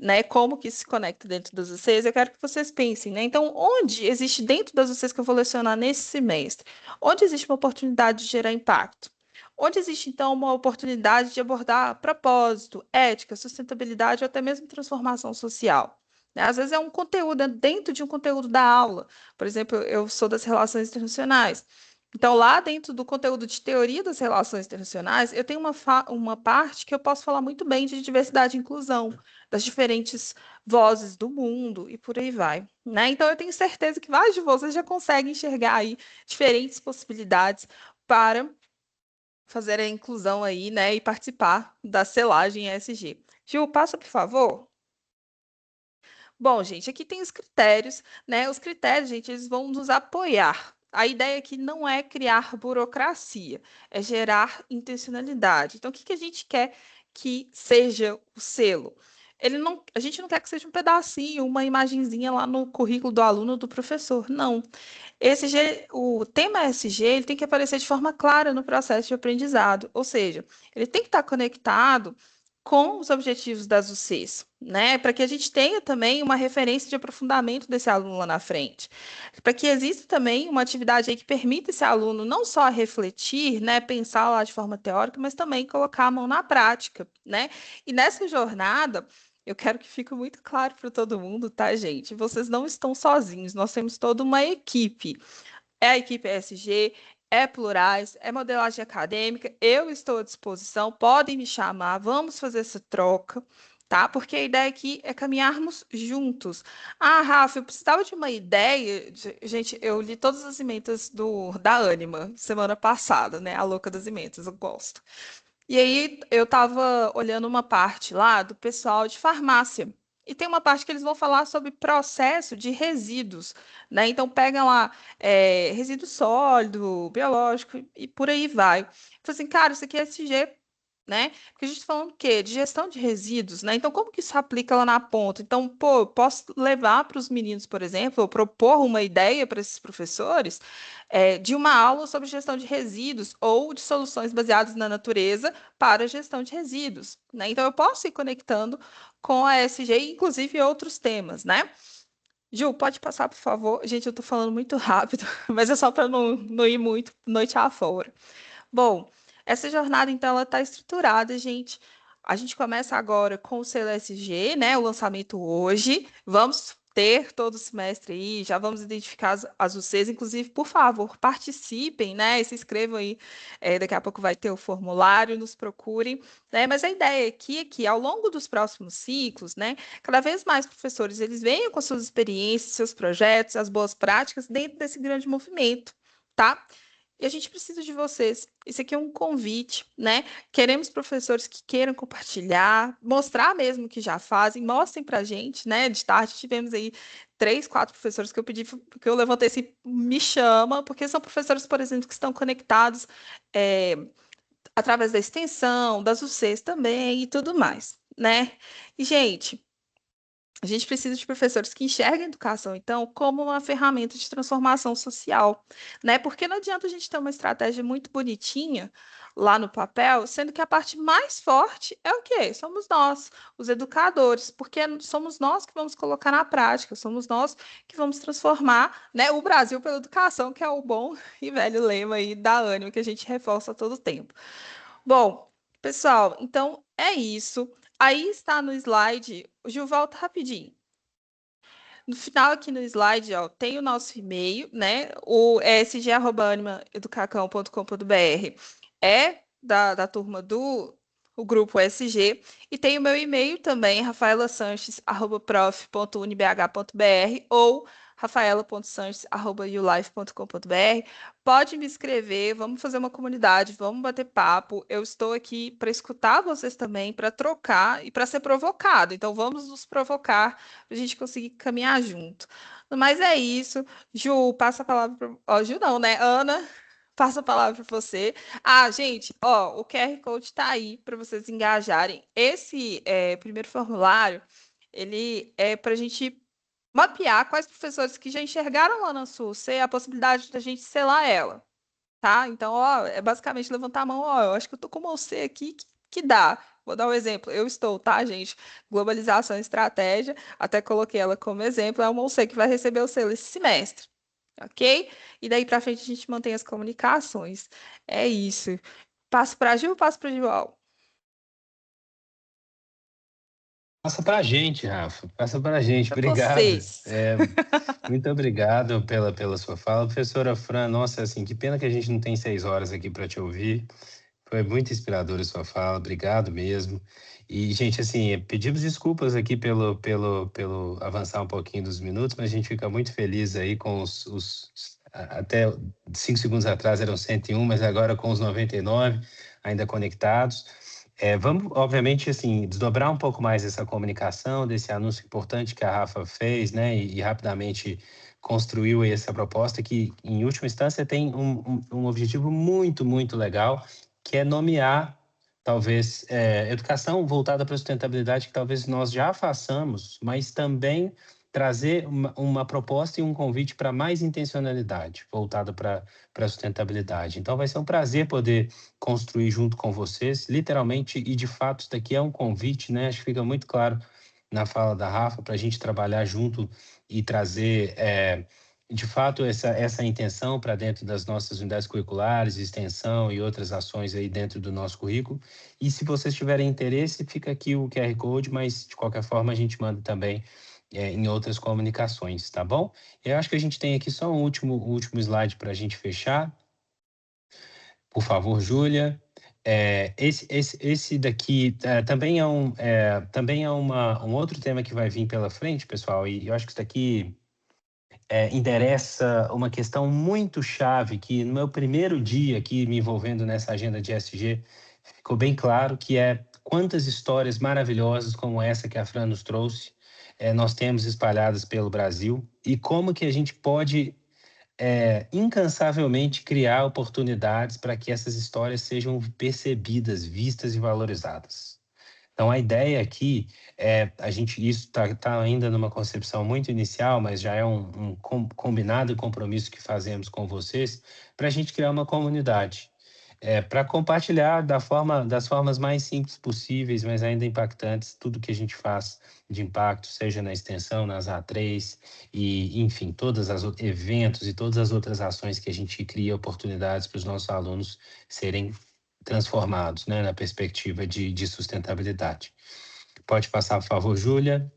né, como que isso se conecta dentro das UCs, eu quero que vocês pensem, né? Então, onde existe dentro das UCs que eu vou lecionar nesse semestre? Onde existe uma oportunidade de gerar impacto? Onde existe, então, uma oportunidade de abordar propósito, ética, sustentabilidade ou até mesmo transformação social? Né? Às vezes é um conteúdo dentro de um conteúdo da aula. Por exemplo, eu sou das relações internacionais. Então, lá dentro do conteúdo de teoria das relações internacionais, eu tenho uma parte que eu posso falar muito bem de diversidade e inclusão, das diferentes vozes do mundo e por aí vai, né? Então, eu tenho certeza que vários de vocês já conseguem enxergar aí diferentes possibilidades para fazer a inclusão aí, né, e participar da selagem ESG. Gil, passa, por favor. Bom, gente, aqui tem os critérios, né? Os critérios, gente, eles vão nos apoiar. A ideia aqui não é criar burocracia, é gerar intencionalidade. Então, o que a gente quer que seja o selo? A gente não quer que seja um pedacinho, uma imagenzinha lá no currículo do aluno ou do professor. Não. O tema SG ele tem que aparecer de forma clara no processo de aprendizado, ou seja, ele tem que estar conectado com os objetivos das UCs, né? Para que a gente tenha também uma referência de aprofundamento desse aluno lá na frente. Para que exista também uma atividade aí que permita esse aluno não só refletir, né, pensar lá de forma teórica, mas também colocar a mão na prática, né? E nessa jornada, eu quero que fique muito claro para todo mundo, tá, gente? Vocês não estão sozinhos, nós temos toda uma equipe. É a equipe ESG, é Plurais, é modelagem acadêmica, eu estou à disposição, podem me chamar, vamos fazer essa troca, tá? Porque a ideia aqui é caminharmos juntos. Ah, Rafa, eu precisava de uma ideia. Gente, eu li todas as ementas da Ânima semana passada, né? A louca das ementas, eu gosto. E aí eu estava olhando uma parte lá do pessoal de farmácia. E tem uma parte que eles vão falar sobre processo de resíduos, né? Então pega lá resíduo sólido, biológico e por aí vai. Falei assim, cara, isso aqui é SG, né? Porque a gente está falando o quê? De gestão de resíduos, né? Então, como que isso aplica lá na ponta? Então, pô, eu posso levar para os meninos, por exemplo, ou propor uma ideia para esses professores de uma aula sobre gestão de resíduos ou de soluções baseadas na natureza para a gestão de resíduos, né? Então, eu posso ir conectando com a ESG, inclusive outros temas, né? Ju, pode passar, por favor. Gente, eu estou falando muito rápido, mas é só para não ir muito noite afora. Bom, essa jornada, então, ela está estruturada, gente. A gente começa agora com o selo SG, né? O lançamento hoje. Vamos ter todo o semestre aí, já vamos identificar as UCs. Inclusive, por favor, participem, né? E se inscrevam aí. Daqui a pouco vai ter o formulário, nos procurem, né? Mas a ideia aqui é que, ao longo dos próximos ciclos, né? Cada vez mais professores, eles venham com suas experiências, seus projetos, as boas práticas dentro desse grande movimento, tá? E a gente precisa de vocês. Isso aqui é um convite, né? Queremos professores que queiram compartilhar, mostrar mesmo que já fazem, mostrem para a gente, né? De tarde tivemos aí 3, 4 professores que eu pedi, que eu levantei assim, me chama, porque são professores, por exemplo, que estão conectados através da extensão, das UCs também e tudo mais, né? E, gente, a gente precisa de professores que enxerguem a educação, então, como uma ferramenta de transformação social, né? Porque não adianta a gente ter uma estratégia muito bonitinha lá no papel, sendo que a parte mais forte é o quê? Somos nós, os educadores, porque somos nós que vamos colocar na prática, somos nós que vamos transformar, né, o Brasil pela educação, que é o bom e velho lema aí da Ânima que a gente reforça todo o tempo. Bom, pessoal, então é isso. Aí está no slide, Ju, volta rapidinho. No final aqui no slide, ó, tem o nosso e-mail, né? O sg@animaeducacão.com.br é da turma do o grupo SG. E tem o meu e-mail também, rafaelasanches@prof.unibh.br ou rafaela.sanches@ulife.com.br. Pode me escrever, vamos fazer uma comunidade, vamos bater papo. Eu estou aqui para escutar vocês também, para trocar e para ser provocado. Então, vamos nos provocar para a gente conseguir caminhar junto. Mas é isso. Ju, passa a palavra para. Ó, Ju não, né? Ana, passa a palavra para você. Ah, gente, ó, o QR Code está aí para vocês engajarem. Esse primeiro formulário, ele é para a gente mapear quais professores que já enxergaram lá na SUC a possibilidade da gente selar ela, tá? Então, ó, é basicamente levantar a mão, ó, eu acho que eu tô com você aqui que dá. Vou dar um exemplo. Eu estou, tá, gente? Globalização e estratégia, até coloquei ela como exemplo, é uma UC que vai receber o selo esse semestre, ok? E daí para frente a gente mantém as comunicações. É isso. Passo para a Gil, passo para o João. Passa para a gente, Rafa. Passa para a gente. Pra Obrigado. vocês. Muito obrigado pela sua fala. Professora Fran, nossa, assim, que pena que a gente não tem 6 horas aqui para te ouvir. Foi muito inspiradora a sua fala. Obrigado mesmo. E, gente, assim, pedimos desculpas aqui pelo avançar um pouquinho dos minutos, mas a gente fica muito feliz aí com até 5 segundos atrás eram 101, mas agora com os 99 ainda conectados. Vamos, obviamente, assim, desdobrar um pouco mais essa comunicação, desse anúncio importante que a Rafa fez, né, e rapidamente construiu essa proposta que, em última instância, tem um objetivo muito, muito legal, que é nomear, talvez, educação voltada para a sustentabilidade, que talvez nós já façamos, mas também trazer uma proposta e um convite para mais intencionalidade voltada para a sustentabilidade. Então, vai ser um prazer poder construir junto com vocês, literalmente, e de fato, isso daqui é um convite, né? Acho que fica muito claro na fala da Rafa, para a gente trabalhar junto e trazer, de fato, essa intenção para dentro das nossas unidades curriculares, extensão e outras ações aí dentro do nosso currículo. E se vocês tiverem interesse, fica aqui o QR Code, mas de qualquer forma a gente manda também em outras comunicações, tá bom? Eu acho que a gente tem aqui só um último slide para a gente fechar. Por favor, Júlia. Esse daqui também é um outro tema que vai vir pela frente, pessoal, e eu acho que isso daqui endereça uma questão muito chave que no meu primeiro dia aqui me envolvendo nessa agenda de ESG ficou bem claro, que é quantas histórias maravilhosas como essa que a Fran nos trouxe nós temos espalhadas pelo Brasil e como que a gente pode incansavelmente criar oportunidades para que essas histórias sejam percebidas, vistas e valorizadas. Então, a ideia aqui isso está ainda numa concepção muito inicial, mas já é um combinado e compromisso que fazemos com vocês para a gente criar uma comunidade. Para compartilhar das formas mais simples possíveis, mas ainda impactantes, tudo que a gente faz de impacto, seja na extensão, nas A3, e, enfim, todos os eventos e todas as outras ações que a gente cria oportunidades para os nossos alunos serem transformados, né, na perspectiva de sustentabilidade. Pode passar, por favor, Júlia.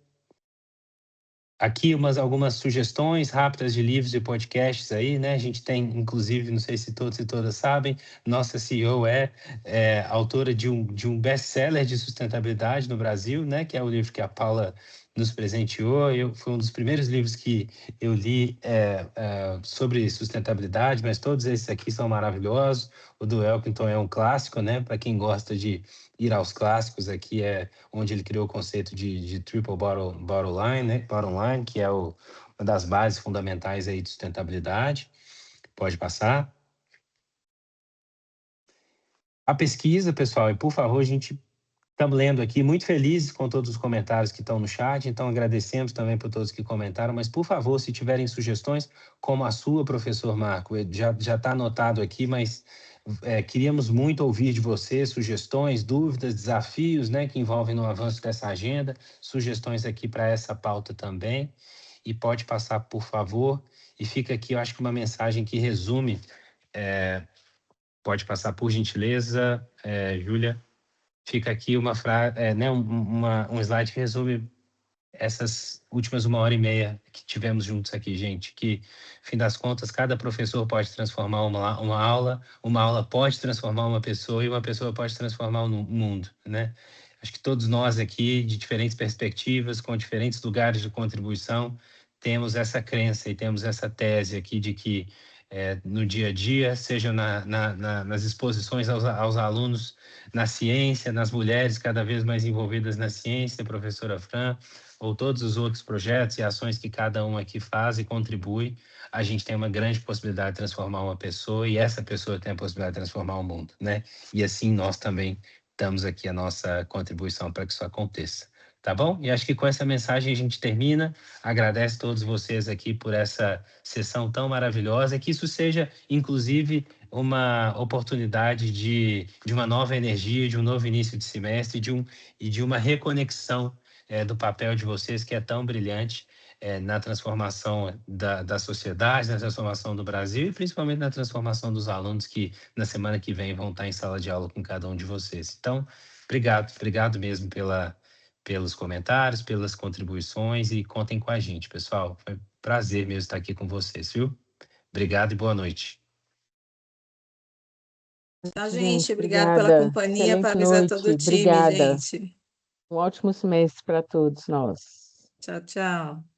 Aqui algumas sugestões rápidas de livros e podcasts aí, né? A gente tem, inclusive, não sei se todos e todas sabem, nossa CEO é autora de um best-seller de sustentabilidade no Brasil, né? Que é o livro que a Paula nos presenteou. Foi um dos primeiros livros que eu li sobre sustentabilidade, mas todos esses aqui são maravilhosos. O do Elkington é um clássico, né? Para quem gosta de ir aos clássicos, aqui é onde ele criou o conceito de triple bottom line, né? Bottom line, que é uma das bases fundamentais aí de sustentabilidade. Pode passar. a pesquisa, pessoal, e por favor, a gente estamos lendo aqui, muito felizes com todos os comentários que estão no chat, então agradecemos também por todos que comentaram, mas por favor, se tiverem sugestões, como a sua, professor Marco, já está anotado aqui, mas queríamos muito ouvir de você sugestões, dúvidas, desafios, né, que envolvem no avanço dessa agenda, sugestões aqui para essa pauta também, e pode passar, por favor, e fica aqui, eu acho que uma mensagem que resume, pode passar por gentileza, Júlia. Fica aqui uma frase, né, um slide que resume essas últimas 1h30 que tivemos juntos aqui, gente, que, fim das contas, cada professor pode transformar uma aula pode transformar uma pessoa e uma pessoa pode transformar o mundo, né? Acho que todos nós aqui, de diferentes perspectivas, com diferentes lugares de contribuição, temos essa crença e temos essa tese aqui de que no dia a dia, seja nas exposições aos alunos na ciência, nas mulheres cada vez mais envolvidas na ciência, professora Fran, ou todos os outros projetos e ações que cada um aqui faz e contribui, a gente tem uma grande possibilidade de transformar uma pessoa e essa pessoa tem a possibilidade de transformar o mundo, né? E assim nós também damos aqui a nossa contribuição para que isso aconteça. Tá bom? E acho que com essa mensagem a gente termina. Agradece a todos vocês aqui por essa sessão tão maravilhosa. Que isso seja, inclusive, uma oportunidade de uma nova energia, de um novo início de semestre e de uma reconexão do papel de vocês, que é tão brilhante na transformação da sociedade, na transformação do Brasil e principalmente na transformação dos alunos que na semana que vem vão estar em sala de aula com cada um de vocês. Então, obrigado mesmo pelos comentários, pelas contribuições e contem com a gente, pessoal. Foi um prazer mesmo estar aqui com vocês, viu? Obrigado e boa noite. Tchau, gente. Obrigada pela companhia. Excelente Parabéns a todo o time, obrigada. gente. Um ótimo semestre para todos nós. Tchau, tchau.